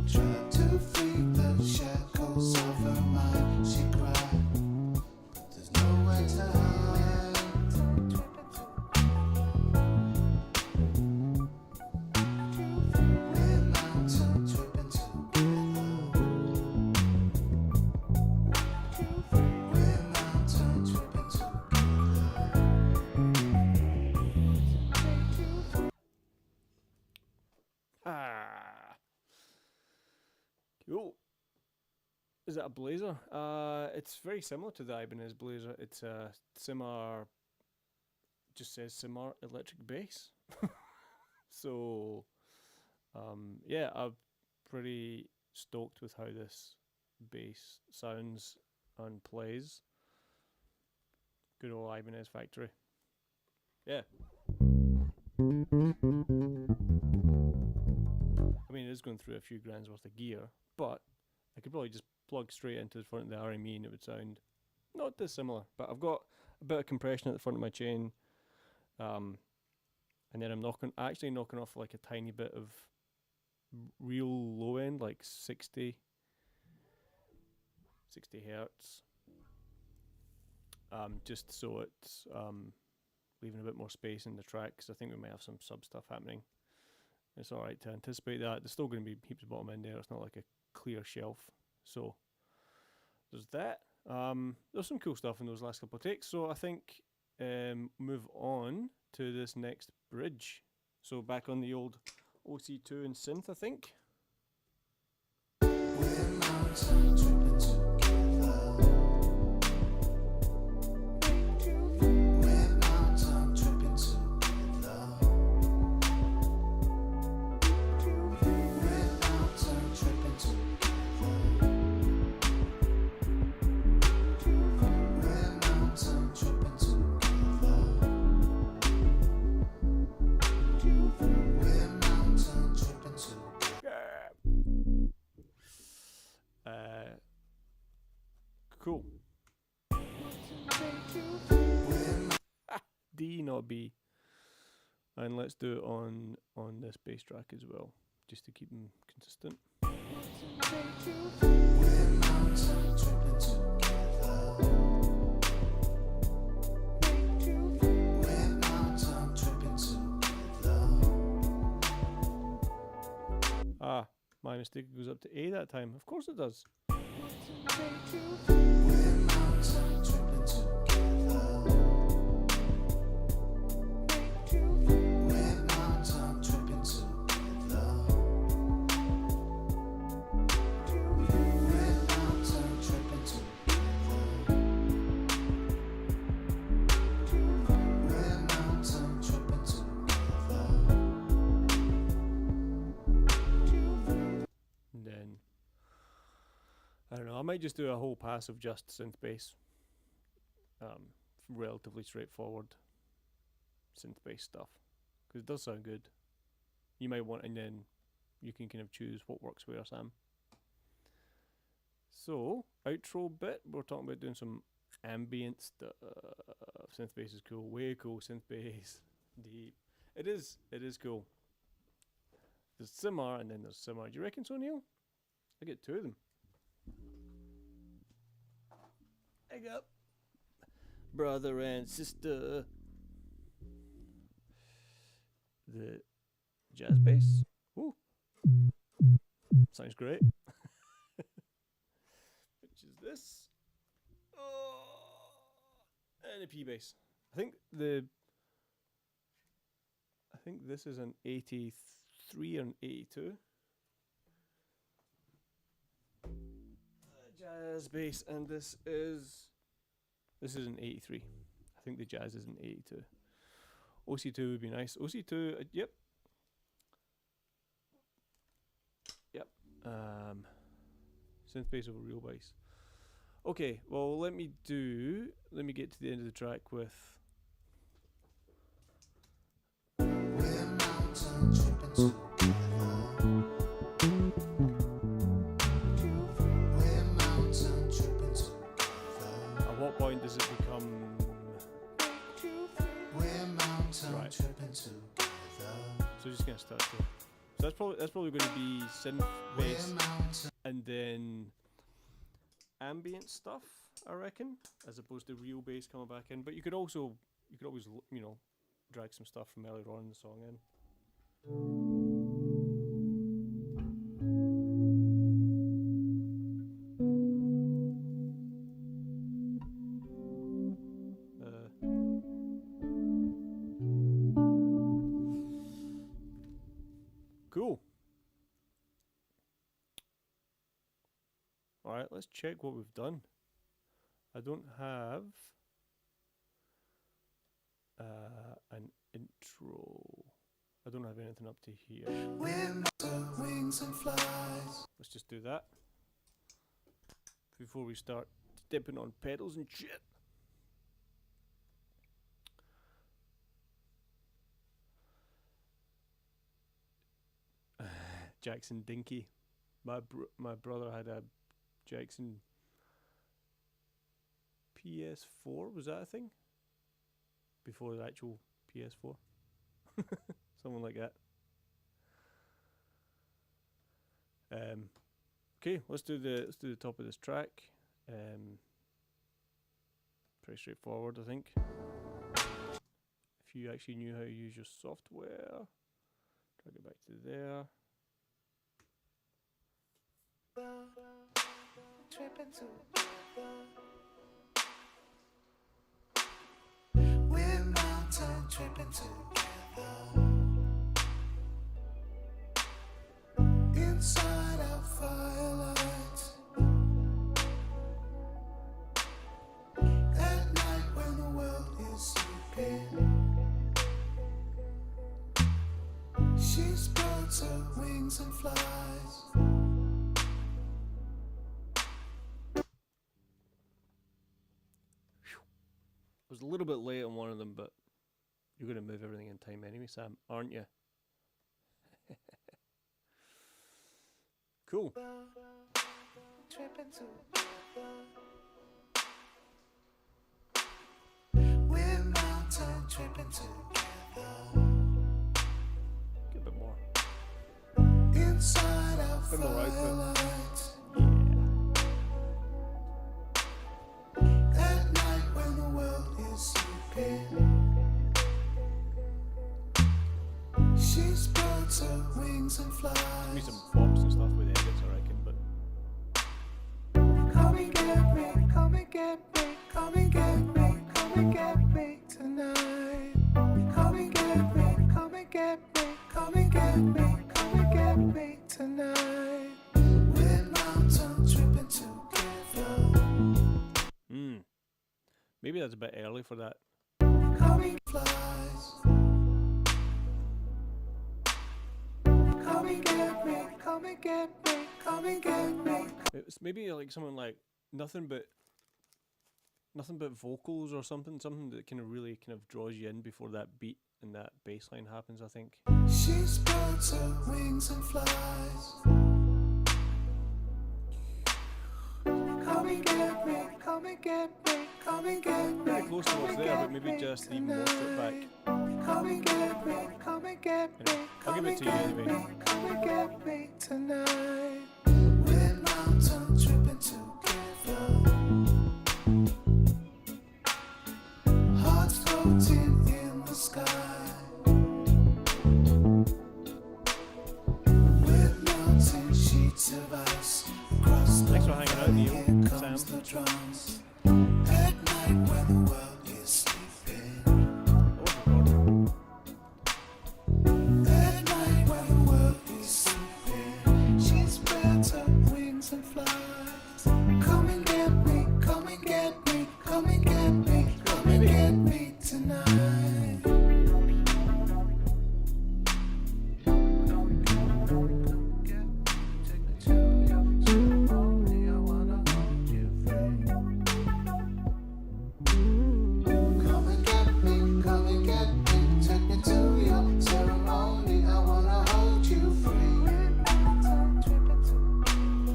Trying to free the shackles of her mind. She cried, but there's nowhere to hide. We're mountain tripping together. We're mountain tripping together. Ah. Cool. Is that a Blazer? It's very similar to the Ibanez Blazer. It's a Simar, just says Simar electric bass. So, yeah, I'm pretty stoked with how this bass sounds and plays. Good old Ibanez factory. Yeah. I mean, it is going through a few grand's worth of gear, but I could probably just plug straight into the front of the RME and it would sound not dissimilar. But I've got a bit of compression at the front of my chain, and then I'm actually knocking off like a tiny bit of real low end, like 60 hertz, just so it's leaving a bit more space in the track, because I think we might have some sub stuff happening. It's alright to anticipate that. There's still going to be heaps of bottom end there. It's not like a clear shelf. So there's that. There's some cool stuff in those last couple of takes. So I think move on to this next bridge. So back on the old OC2 and synth, I think. We're mountain tripping together. We're mountain tripping together. We're mountain tripping together. We're mountain tripping together. Cool. D, not B. And let's do it on this bass track as well, just to keep them consistent. Ah, my mistake, it goes up to A that time. Of course it does. Then I don't know, I might just do a whole pass of just synth bass. Relatively straightforward synth bass stuff, because it does sound good. You might want, and then you can kind of choose what works where, Sam. So outro bit, we're talking about doing some ambient stuff. Synth bass is cool, way cool. Synth bass, deep. It is cool. There's Simar and then there's Simar. Do you reckon so, Neil? I get two of them. Egg up, brother and sister. The jazz bass. Ooh, sounds great. Which is this? Oh, and a P bass. I think this is an 83 or an 82. Jazz bass, and this is an 83. I think the jazz is an 82. OC2 would be nice. OC2, yep. Synth bass over real bass. Okay, well let me get to the end of the track with at what point does it become right? So just gonna start there. So that's probably going to be synth bass and then ambient stuff, I reckon, as opposed to real bass coming back in. But you could always, you know, drag some stuff from earlier on in the song in. Cool. Alright, let's check what we've done. I don't have an intro. I don't have anything up to here. Wings and flies. Let's just do that before we start stepping on pedals and shit. Jackson Dinky. My brother had a Jackson PS4, was that a thing? Before the actual PS4. Something like that. Okay, let's do the top of this track. Pretty straightforward, I think. If you actually knew how to use your software. Drag it back to there. We're mountain tripping together. Inside our firelight. At night when the world is sleeping. She spreads her wings and flies. I was a little bit late on one of them, but you're going to move everything in time anyway, Sam, aren't you? Cool. Similar outfit. firelight. Yeah. At night when the world is sleeping, she spreads her wings and Maybe flies. some pops and stuff with edits, I reckon, but Come and get me, come and get me, come and get me, come and get me tonight. Come and get me, come and get me, come and get me, come and get me tonight. We're mountain tripping together. maybe that's a bit early for that. Come and flies. Come and get me, come and get me, come and get me. It's maybe like something like nothing but vocals or something that kind of really kind of draws you in before that beat and that bass line happens, I think. She spreads her wings and flies. Come and get me, come and get me, come and get me. Pretty close to what's there, but maybe just even more stripped back. Come and get me, come and get me, Anyway, I'll give it to you anyway. come and get me tonight. We're mountain tripping together. Hearts floating in the sky. We're melting sheets of ice across the Thanks for hanging out, Neil, Here Sam. comes the drums. At night when the world is sleeping. That was recorded. At night when the world is sleeping, she spreads her wings and flies. Come and get me, come and get me, come and get me, come and get me tonight. Come and get me, come and get me, take me to your ceremony. I wanna hold you free.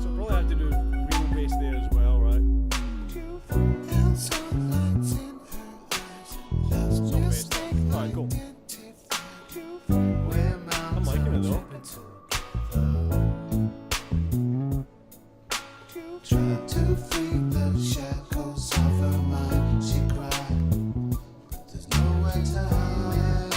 So probably have to do real bass there as well, right? And sunlight in her eyes, love's Some bass. mistake Alright, cool. We're I'm liking it though. Trying to free the shackles of her mind. She cried, but there's nowhere to hide.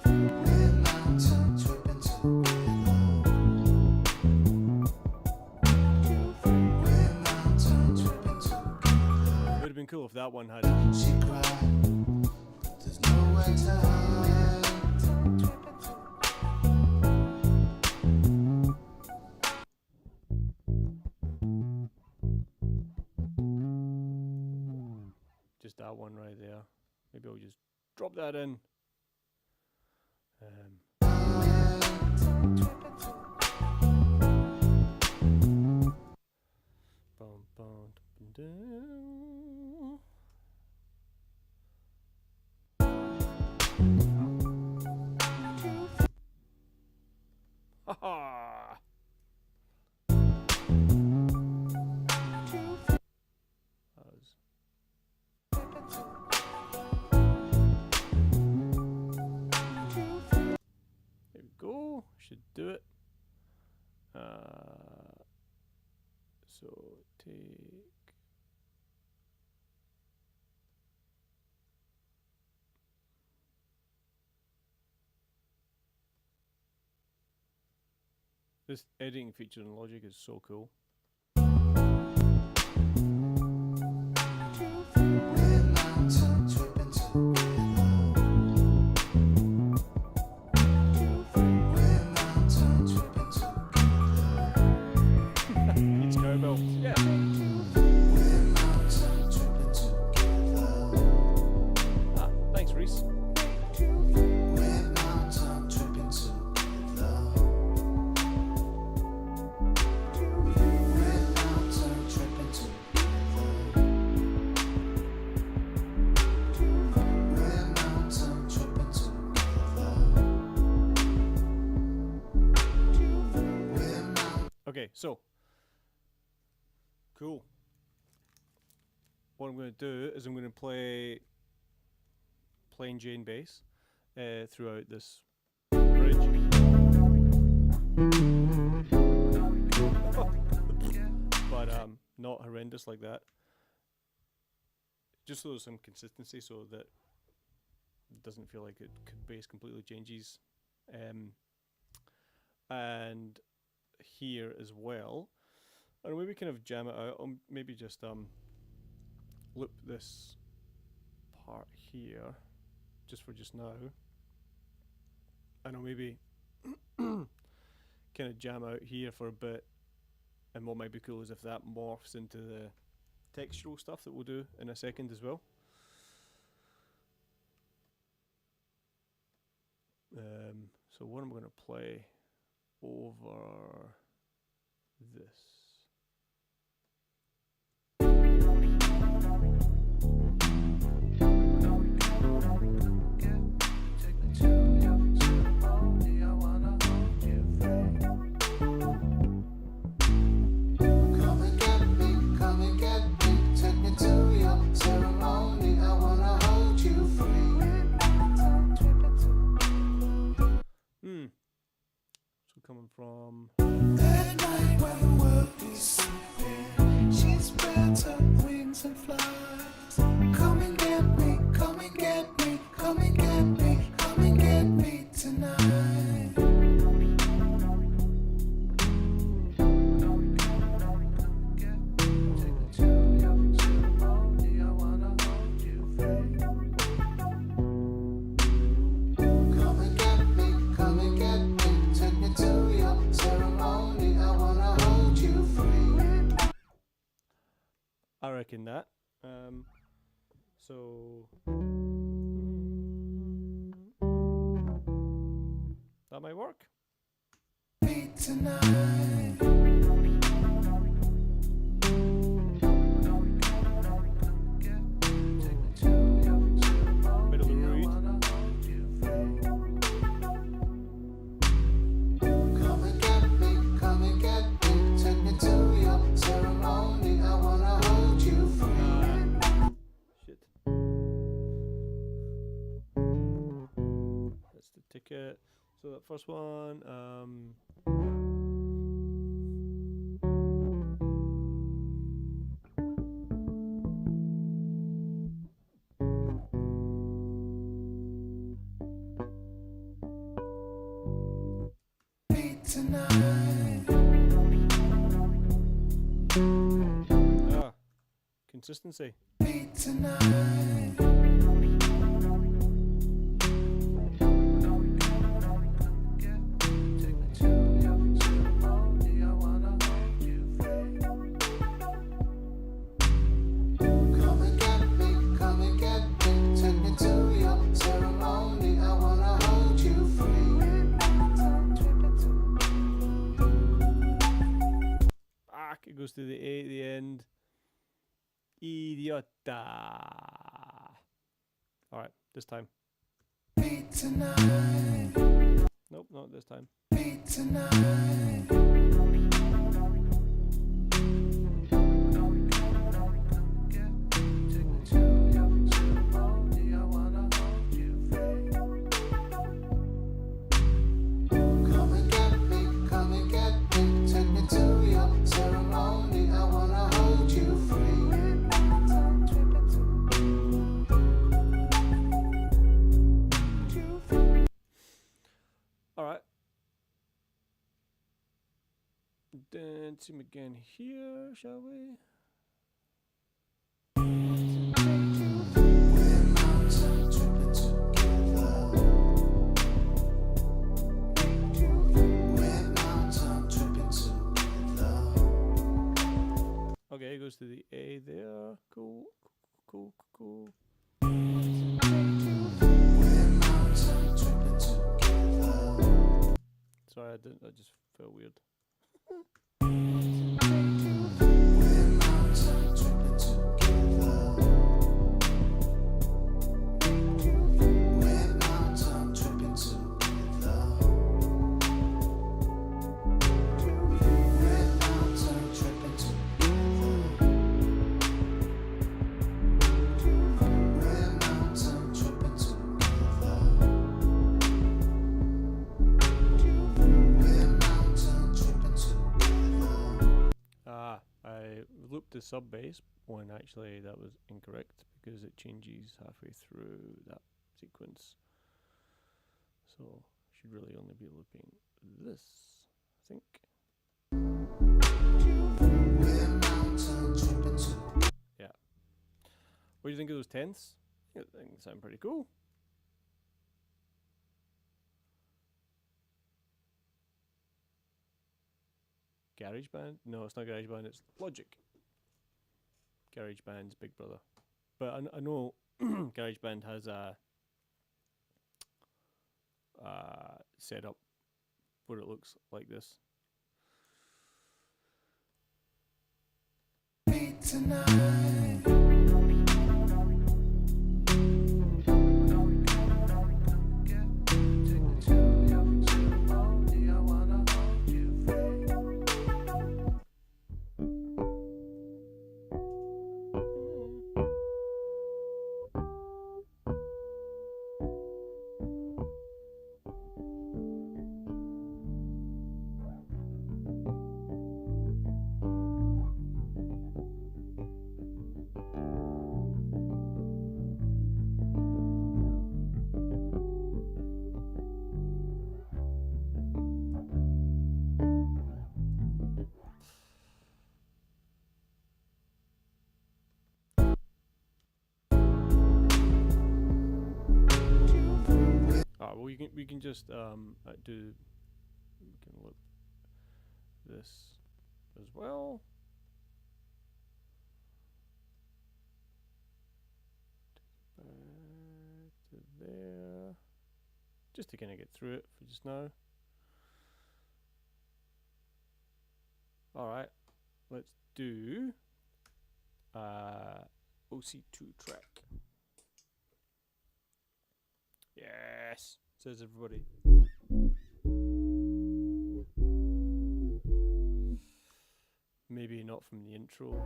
We're mountain tripping together. We're mountain tripping together. Would have been cool if that one had. She cried, but there's nowhere to hide. Just that one right there. Maybe I'll just drop that in. Bum, bum, dum, ha ha! That was There we go. Should do it. So take. This editing feature in Logic is so cool. We're mountain tripping together. We're mountain tripping together. It's cowbell. Yeah. We're mountain tripping together. Ah, thanks, Reese. We're mountain tripping together. We're mountain tripping together. We're mountain tripping together. We're mountain. Okay, so cool. What I'm going to do is I'm going to play plain Jane bass, throughout this bridge. But not horrendous like that. Just so there's some consistency, so that it doesn't feel like bass completely changes. And here as well, or maybe kind of jam it out, or maybe just loop this part here just for just now. I know, maybe kind of jam out here for a bit, and what might be cool is if that morphs into the textural stuff that we'll do in a second as well. So what I'm going to play over this. So coming from That night when the world is sleeping, she spreads her wings and flies. Come and get me, come and get me, come and get me, come and get me tonight. I reckon that. So that might work. Me tonight. Bit of the reed. Come and get me, come and get me, take me to your ceremony. I wanna hold you free. Shit. That's the ticket. So that first one, Me tonight. consistency. Me tonight. Come and get me, come and get me, take me to your ceremony. I wanna hold you free. Back, it goes to the A at the end. Idiota. Alright, this time. Me tonight, Nope, not this time. me tonight. Come and get me, come and get me, take me to your ceremony. I wanna hold you free. Alright. Dance him again here, shall we? We're mountain tripping together. We're mountain tripping together. Okay, it goes to the A there. Cool, cool, cool. We're mountain tripping together. Sorry, I didn't. That just felt weird. We're mountain tripping together. We're mountain tripping together. We're mountain tripping together. We're mountain tripping together. I looped the sub bass when actually that was incorrect because it changes halfway through that sequence. So should really only be looping this, I think. Yeah. What do you think of those tenths? I think they sound pretty cool. GarageBand? No, it's not GarageBand, it's Logic. GarageBand's big brother. But I know GarageBand has a setup where it looks like this. Tonight. Well, we can just do. We can look this as well. Back to there, just to kind of get through it for just now. All right, let's do OC2 track. Yes, says everybody. Maybe not from the intro.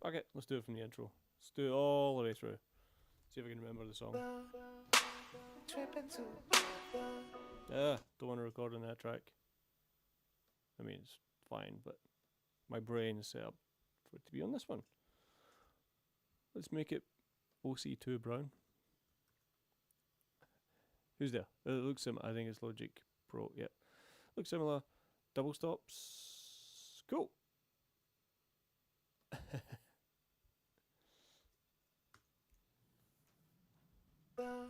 Okay, let's do it from the intro. Let's do it all the way through. See if I can remember the song. Don't want to record on that track. I mean, it's fine, but my brain is set up for it to be on this one. Let's make it OC2 Brown. Who's there? It looks similar. I think it's Logic Pro. Yep. Looks similar. Double stops. Cool. We're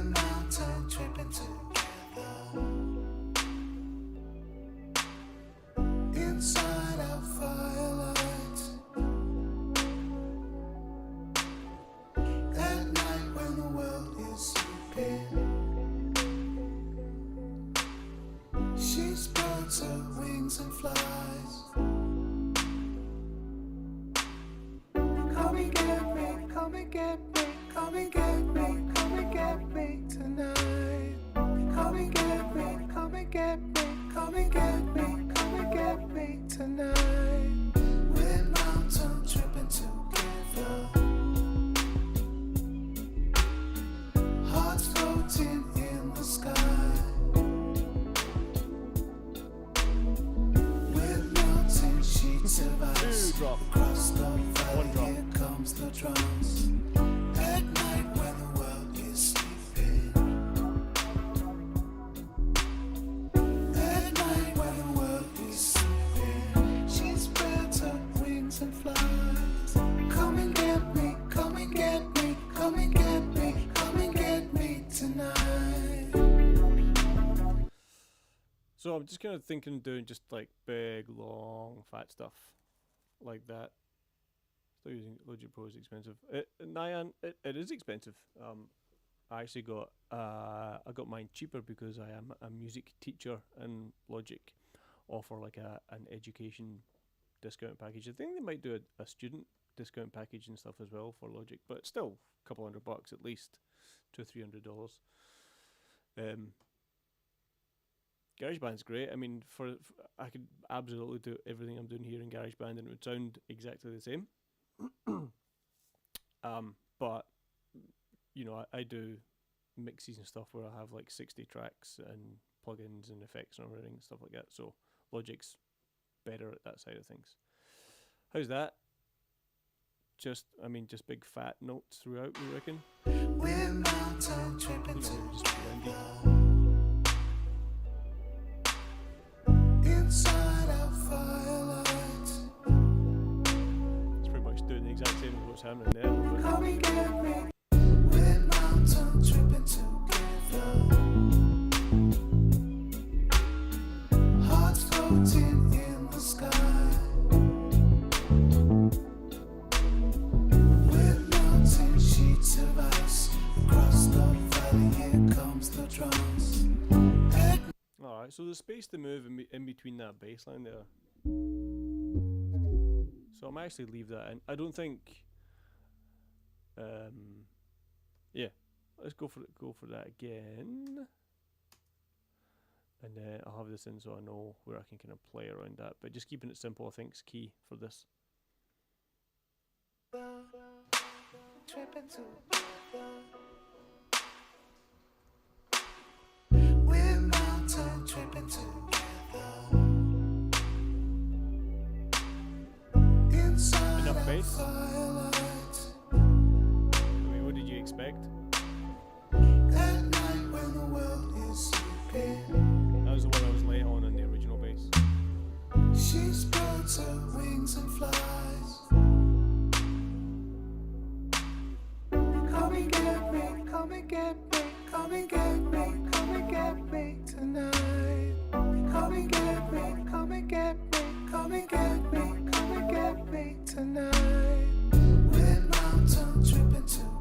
mountain tripping together. Inside our firelight. At night when the world is sleeping. She spreads her wings and flies. Come and get me, come and get me, come and get me, come and get me tonight. Come and get me, come and get me, come and get me, come and get me tonight. We're mountain tripping together. Hearts floating in the sky. We're melting sheets of ice. Drop. Across the One valley, drop. here comes the drums. At night when the world is sleeping. At night when the world is sleeping. She spreads her wings and flies. Come and get me, come and get me, come and get me, come and get me tonight. So I'm just kind of thinking of doing just like big, long, fat stuff like that. Still using Logic Pro is expensive. Nyan, it is expensive. I actually got I got mine cheaper because I am a music teacher and Logic offer like an education discount package. I think they might do a student discount package and stuff as well for Logic, but still a couple $100 at least, $200-300. GarageBand's great. I mean, I could absolutely do everything I'm doing here in GarageBand and it would sound exactly the same. But you know, I do mixes and stuff where I have like 60 tracks and plugins and effects and everything, stuff like that. So Logic's better at that side of things. How's that? Just big fat notes throughout, we reckon? We're mountain tripping Just windy. inside our firelight. It's pretty much doing the exact same as what's happening there. But Come and get me. We're mountain tripping together. Hearts floating in the sky. We're mountain sheets of ice. Across the valley, here comes the drums. alright, so there's space to move in between that bass line there. So I might actually leave that in. I don't think. Yeah, let's go for that again. And then I'll have this in so I know where I can kind of play around that. But just keeping it simple, I think, is key for this. Tripping together. We're mountain tripping together. Inside Enough our bass? firelight. I mean, what did you expect? At night when the world is sleeping. That was the one I was late on in the original bass. She spreads her wings and flies. Come and get me, come and get me, come and get me, come and get me tonight. Come and get me, come and get me, come and get me, come and get me tonight. We're mountain tripping together.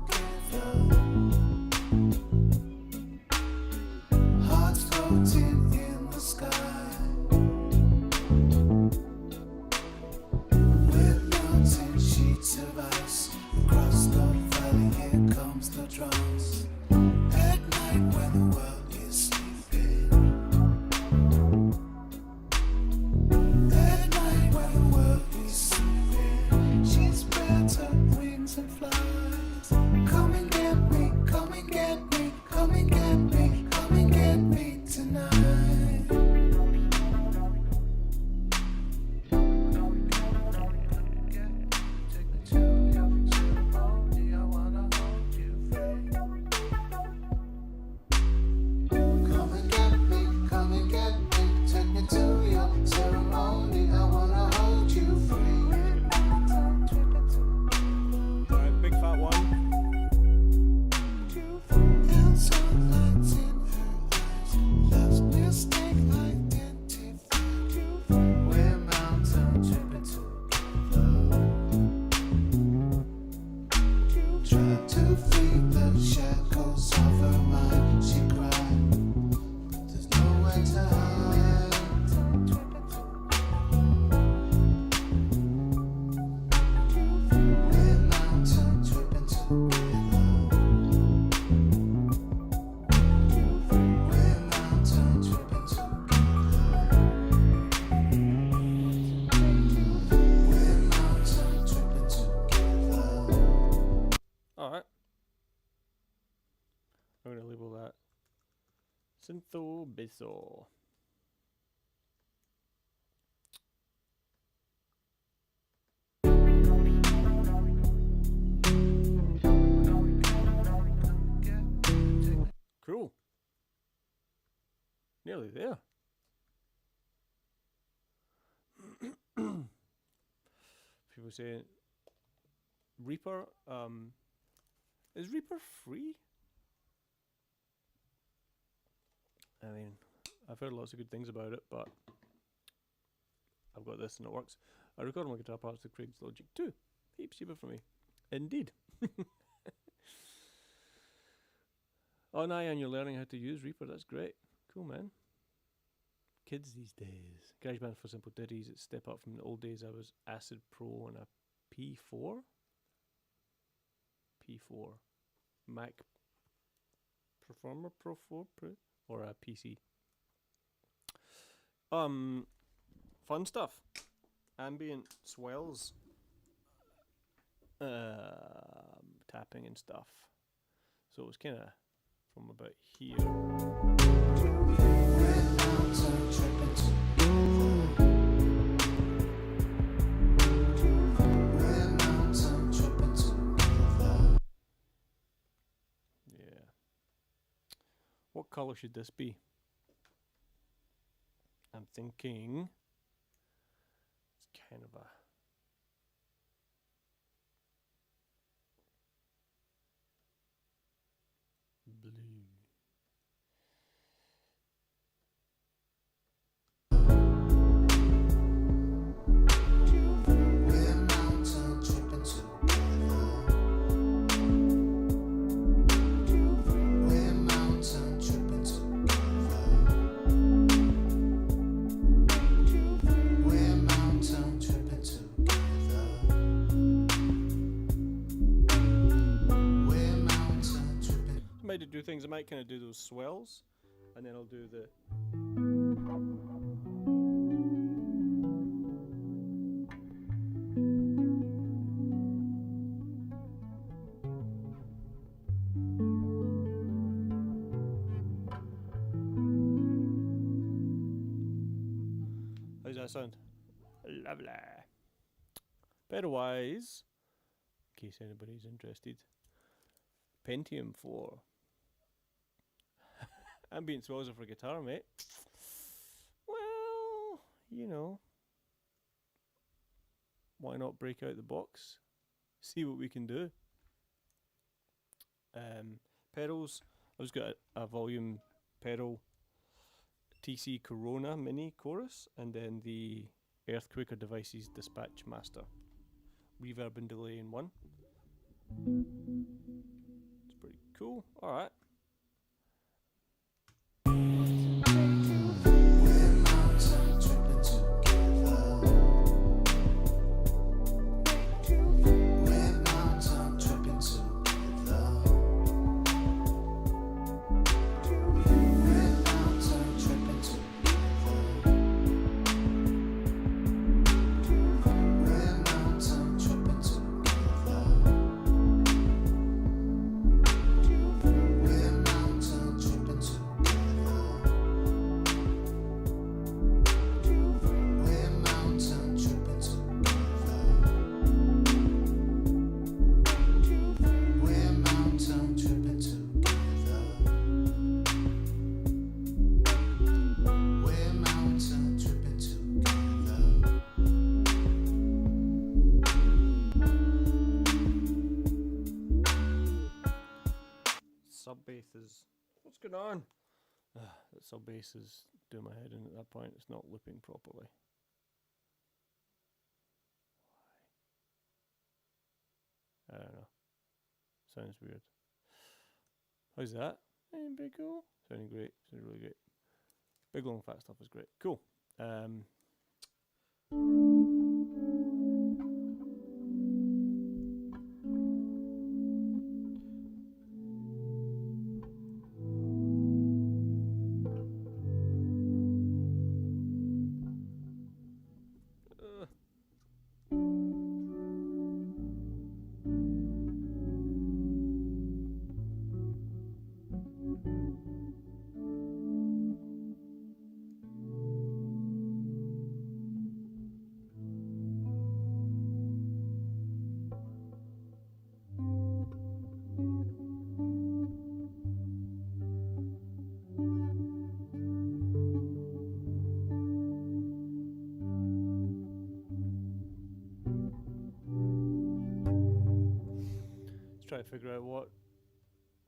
Hearts floating in the sky. With mountain sheets of ice. Across the valley, here comes the drums. At night when the world is sleeping. At night when the world is sleeping. She spreads her wings and flies. Come and get me, come and get me, come and get me, come and get me tonight. Take me to your ceremony. I wanna hold you free. Come and get me, come and get me. Take me to your ceremony. I wanna hold you free. Alright, big fat one. And sunlight in her eyes. Love's mistake identified you. We're mountain tripping together. Tried to free the shackles of her mind. She cried. There's no way to hide. We're mountain tripping together. We're mountain tripping together. We're mountain tripping together. Alright. I'm going to label that Syntho Basso. Cool. Nearly there. People say Reaper, is Reaper free? I mean, I've heard lots of good things about it, but I've got this and it works. I record my guitar parts with Craig's Logic 2. Heaps cheaper for me. Indeed. Oh, now and you're learning how to use Reaper. That's great. Cool, man. Kids these days. GarageBand for simple ditties. It's a step up from the old days. I was Acid Pro on a P4. P4. Mac Performer Pro 4 Pro or a PC. Fun stuff. Ambient swells. Tapping and stuff. So it's kind of from about here. Yeah. What color should this be? I'm thinking it's kind of a blue. To do things, I might kind of do those swells, and then I'll do the. How's that sound? Lovely. Pedal wise, in case anybody's interested, Pentium 4. Ambient swells are for guitar, mate. Well, you know, why not break out the box? See what we can do. Pedals, I've just got a volume pedal TC Corona Mini Chorus, and then the Earthquaker Devices Dispatch Master. Reverb and delay in one. It's pretty cool. Alright. Sub bass is. What's going on? That sub bass is doing my head in at that point. It's not looping properly. Why? I don't know. Sounds weird. How's that? Pretty cool. Sounding great. Sounding really great. Big long fat stuff is great. Cool. Try to figure out what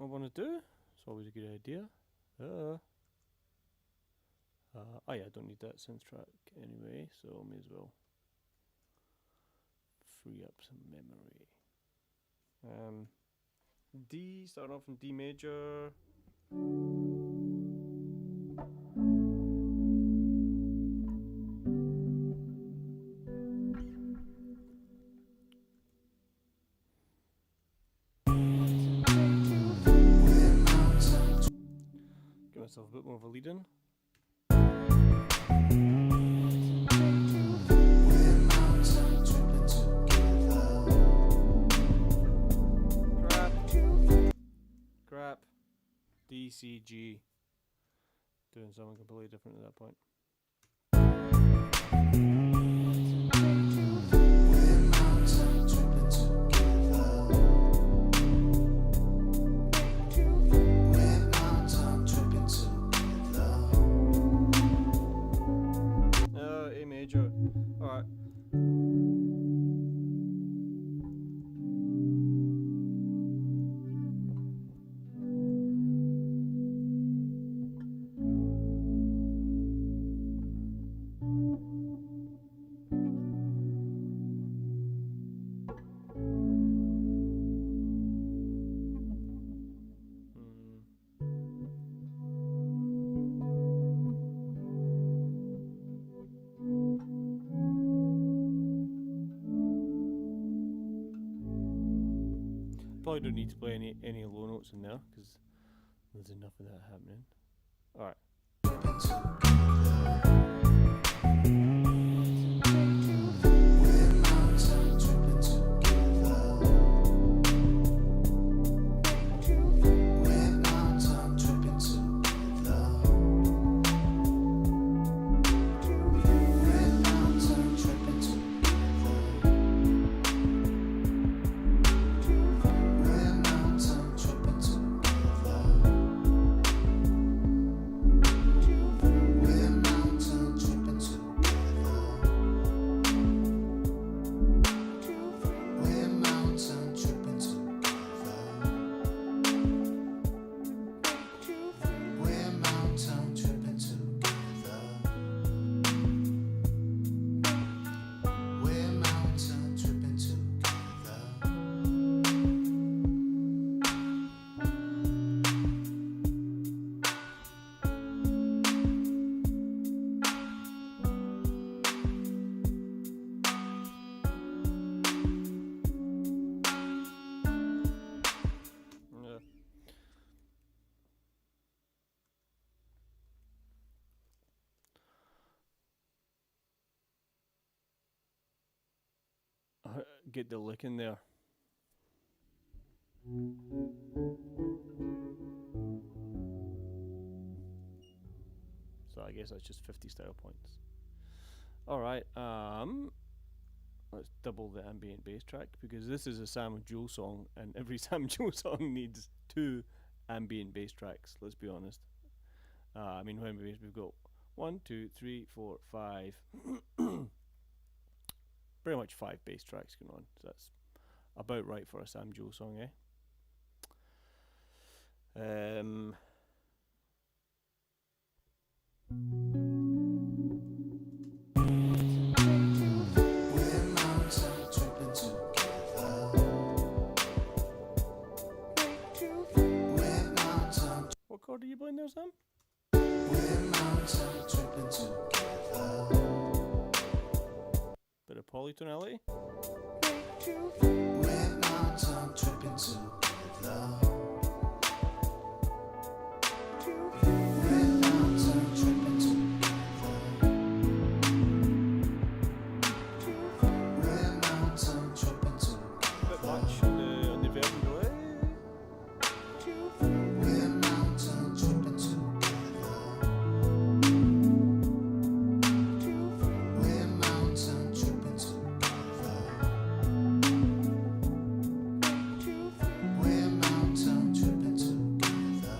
I want to do. It's always a good idea. Oh yeah, I don't need that synth track anyway, so I may as well free up some memory. D, starting off in D major. Give myself a bit more of a lead in. Crap. DCG. Doing something completely different at that point. We're mountain tripping together. We're mountain tripping together. A major. Alright. Probably don't need to play any low notes in there because there's enough of that happening. Alright. We're mountain tripping together. We're mountain tripping together. We're mountain tripping together. We're mountain tripping together. We're mountain tripping together. We're mountain tripping together. We're mountain tripping together. We're mountain tripping together. Yeah. Get the lick in there. So I guess that's just 50 style points. Alright, let's double the ambient bass track because this is a Sam Jewel song and every Sam Jewel song needs 2 ambient bass tracks, let's be honest. I mean, when we've got 1, 2, 3, 4, 5 pretty much 5 bass tracks going on, so that's about right for a Sam Jewel song, eh? We're mountain tripping together. We're mountain. What chord are you playing there, Sam? We're mountain tripping together. Bit of polytonality. We're mountain tripping together. We're mountain tripping together. We're mountain tripping together. Bit much on the verb and delay. We're mountain tripping together. We're mountain tripping together. We're mountain tripping together.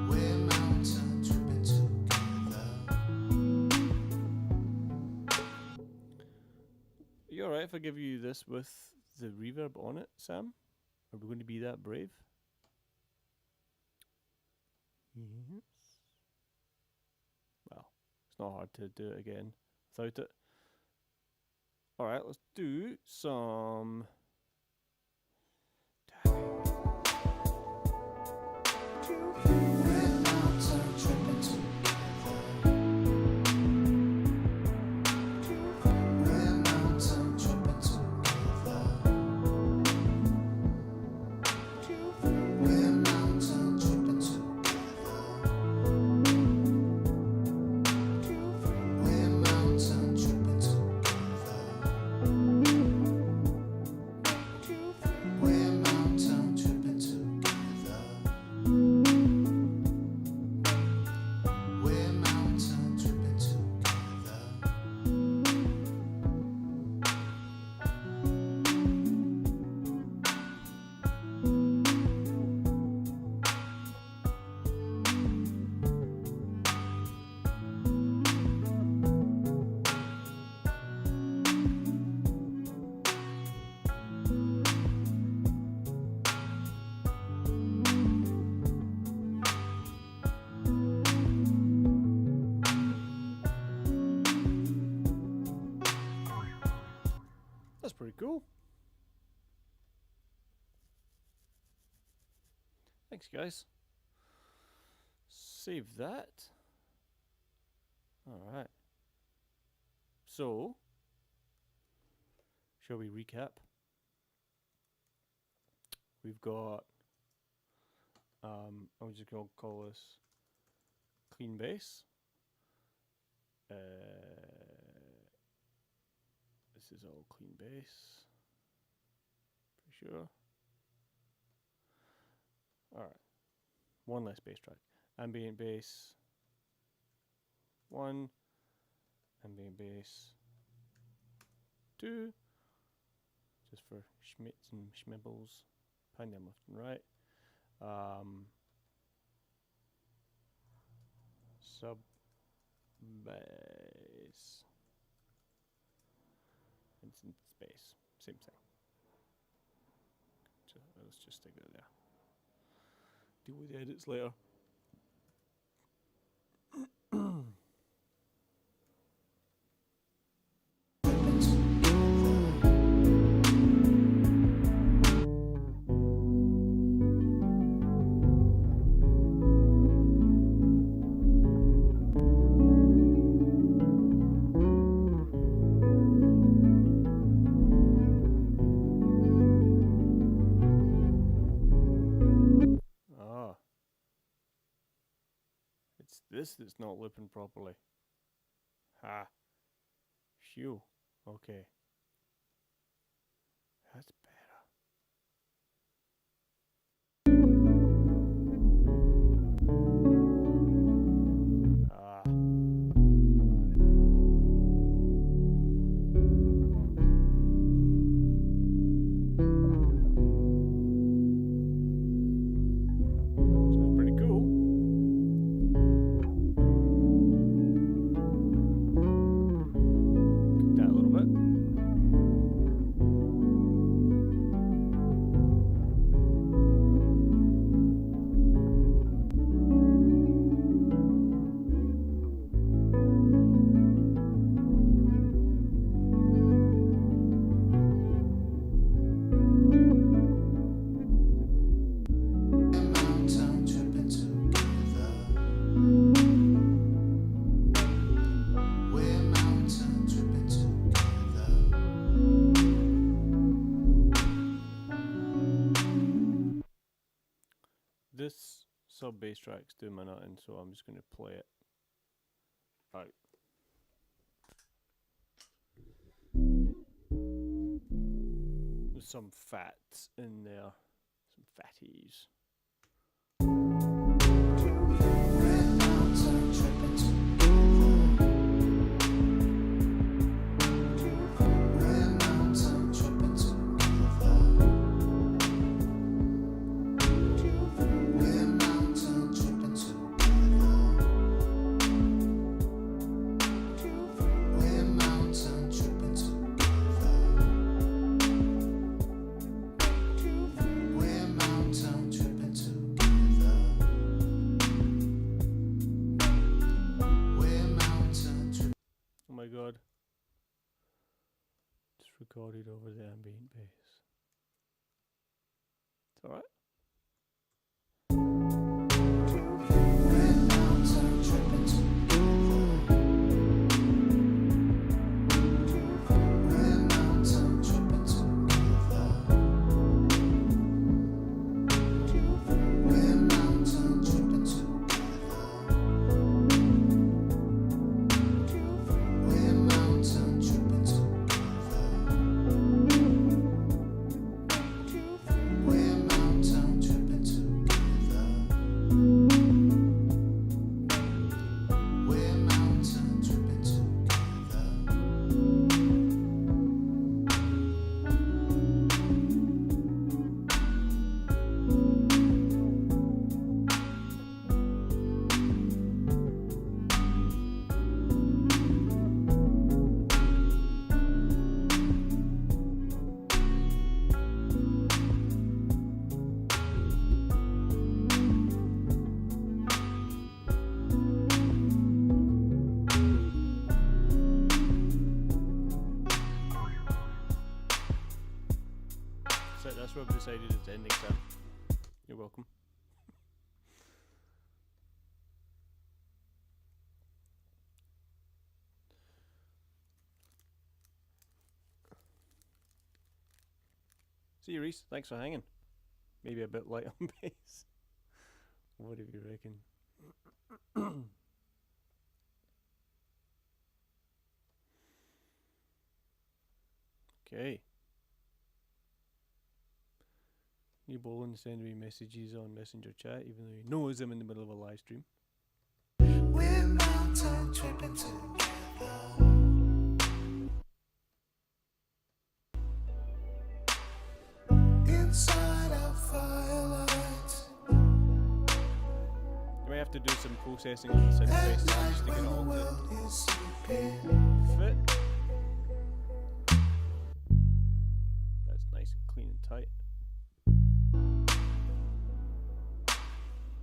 We're mountain tripping together. Are you alright if I give you this with the reverb on it, Sam? Are we going to be that brave? Yes. Well, it's not hard to do it again without it. Alright, let's do some... We're mountain tripping together. We're mountain tripping together. We're mountain tripping together. We're mountain tripping together. We're mountain Thanks, guys. Save that. Alright. So, shall we recap? We've got, I'm just going to call this clean base. This is all clean base. Pretty sure. Alright. One less bass track. Ambient bass. 1. Ambient bass. 2. Just for schmitz and schmibbles. Pan down left and right. Sub bass. Instant space. Same thing. So let's just stick that there. Deal with the edits later. This that's not looping properly. Ha. Phew. Okay. That's better. Ah. Sounds pretty cool. This sub bass track's doing my nutting, so I'm just going to play it out. There's some fats in there, some fatties. Oh my god. Just recorded over the ambient bass. It's alright. So that's what I've decided it's ending, Sam. You're welcome. See you, Reese. Thanks for hanging. Maybe a bit light on bass. What do you reckon? Okay. Neil Boland sending me messages on Messenger chat, even though he knows I'm in the middle of a live stream. We're mountain tripping together. Inside our firelight. You might have to do some processing on the synthesizer just to get it all to fit. That's nice and clean and tight.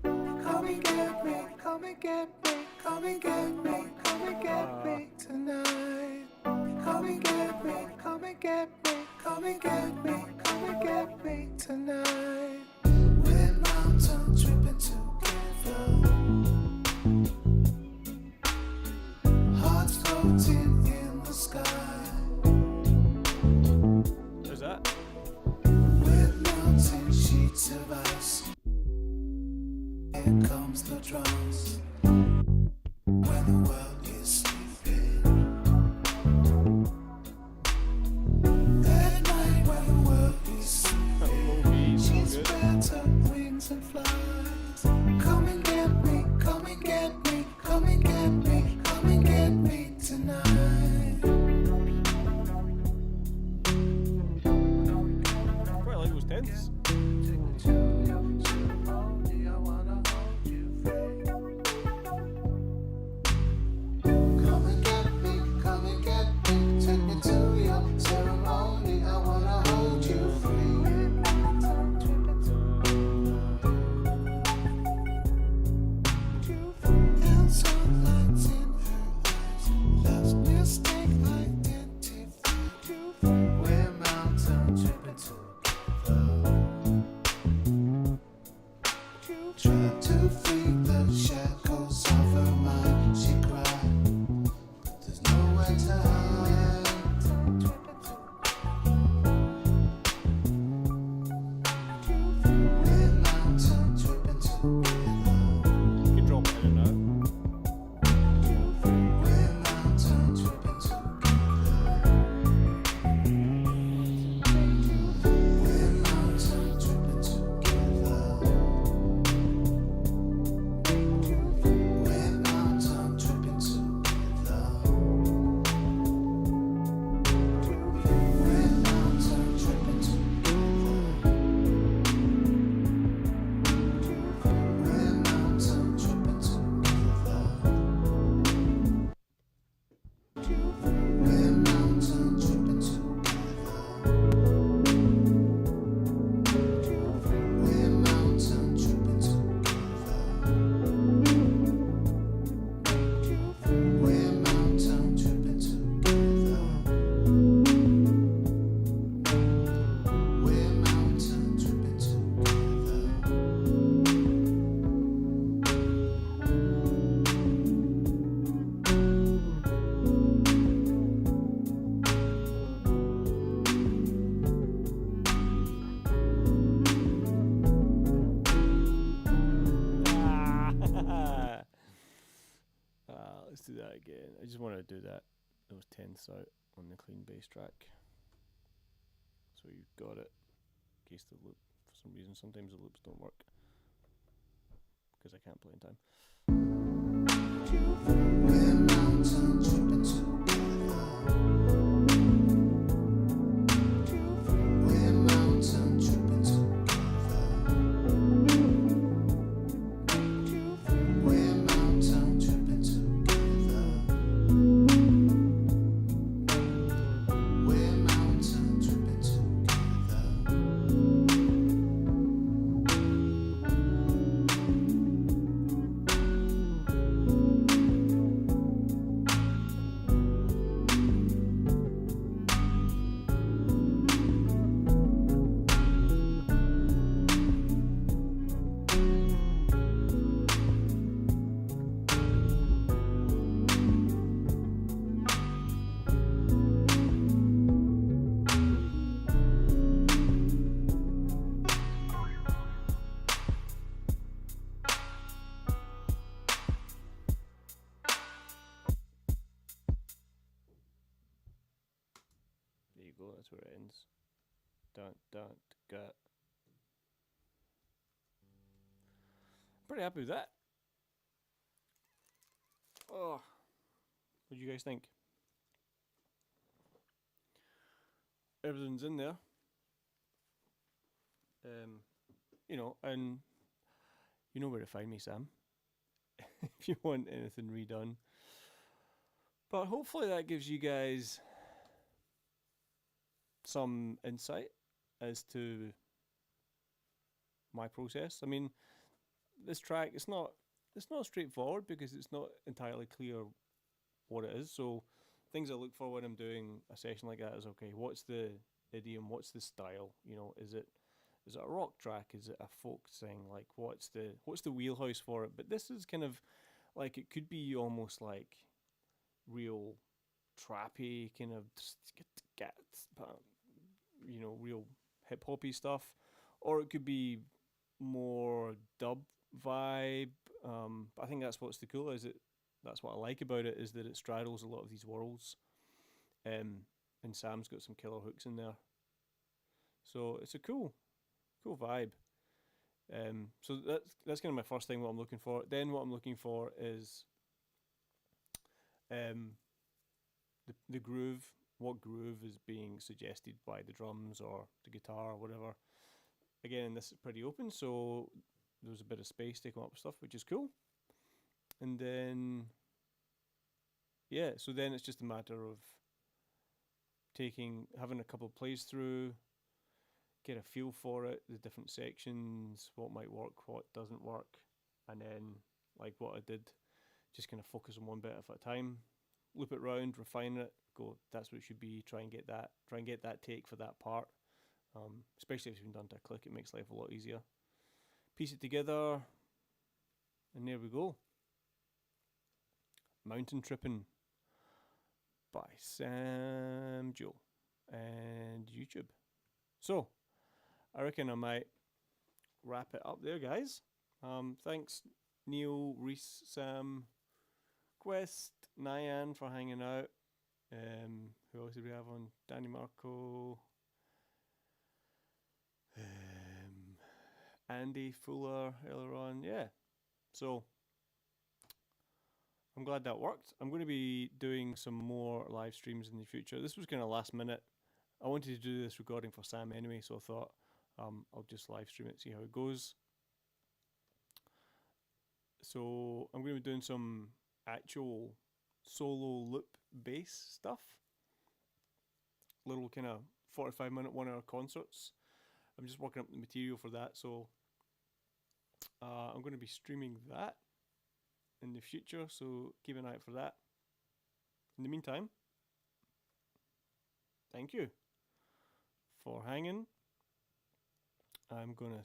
Come and get me, come and get me, come and get me, come and get me tonight. Come and get me, come and get me, come and get me, come and get me tonight. We're mountain tripping together. Hearts floating in the sky. There's that. We're mountain sheets of ice. Here comes the drums. When the world is sleeping. At night when the world is sleeping. She spreads her wings and flies. Come and get me, come and get me, come and get me, come and get me tonight. Quite like those tents. Trying to free the shackles of her mind, she cried, but there's nowhere to hide. We're mountain tripping together. You can drop it in and out. We're mountain tripping together. We're mountain tripping together. We're mountain tripping together. We're mountain tripping together. We're mountain tripping together. We're mountain tripping together. We're mountain tripping together. We're mountain tripping together. We're mountain tripping Let's do that again. I just want to do that. Those tenths out on the clean bass track. So you've got it. In case the loop, for some reason, sometimes the loops don't work. Because I can't play in time. We're mountain tripping together. We're mountain tripping together. We're mountain tripping together. We're mountain tripping together. go. That's where it ends. Don't get. Pretty happy with that. Oh, what do you guys think? Everything's in there. You know, and you know where to find me, Sam, if you want anything redone. But hopefully that gives you guys some insight as to my process. I mean, this track, it's not straightforward because it's not entirely clear what it is. So things I look for when I'm doing a session like that is, okay, what's the idiom, what's the style? You know, is it a rock track? Is it a folk thing? Like what's the wheelhouse for it? But this is kind of like, it could be almost like real trappy kind of you know, real hip hoppy stuff, or it could be more dub vibe. But I think that's what's the cool, is it that's what I like about it, is that it straddles a lot of these worlds. And Sam's got some killer hooks in there, so it's a cool vibe. So that's kind of my first thing, what I'm looking for. Then what I'm looking for is the groove. What groove is being suggested by the drums or the guitar or whatever. Again, this is pretty open, so there's a bit of space to come up with stuff, which is cool. And then, yeah, so then it's just a matter of having a couple of plays through, get a feel for it, the different sections, what might work, what doesn't work, and then, like what I did, just kind of focus on one bit at a time, loop it round, refine it, go, that's what it should be, try and get that take for that part. Especially if it's been done to a click, it makes life a lot easier. Piece it together, and there we go. Mountain Tripping by Sam Joe and YouTube. So I reckon I might wrap it up there, guys. Thanks Neil, Reese, Sam, Quest, Nyan for hanging out. Who else did we have on? Danny Marco, Andy Fuller earlier on. Yeah, so I'm glad that worked. I'm going to be doing some more live streams in the future. This was kind of last minute. I wanted to do this recording for Sam anyway, so I thought I'll just live stream it, see how it goes. So I'm going to be doing some actual solo loop bass stuff, little kind of 45-minute 1-hour concerts. I'm just working up the material for that, so I'm going to be streaming that in the future, so keep an eye out for that. In the meantime, thank you for hanging. I'm going to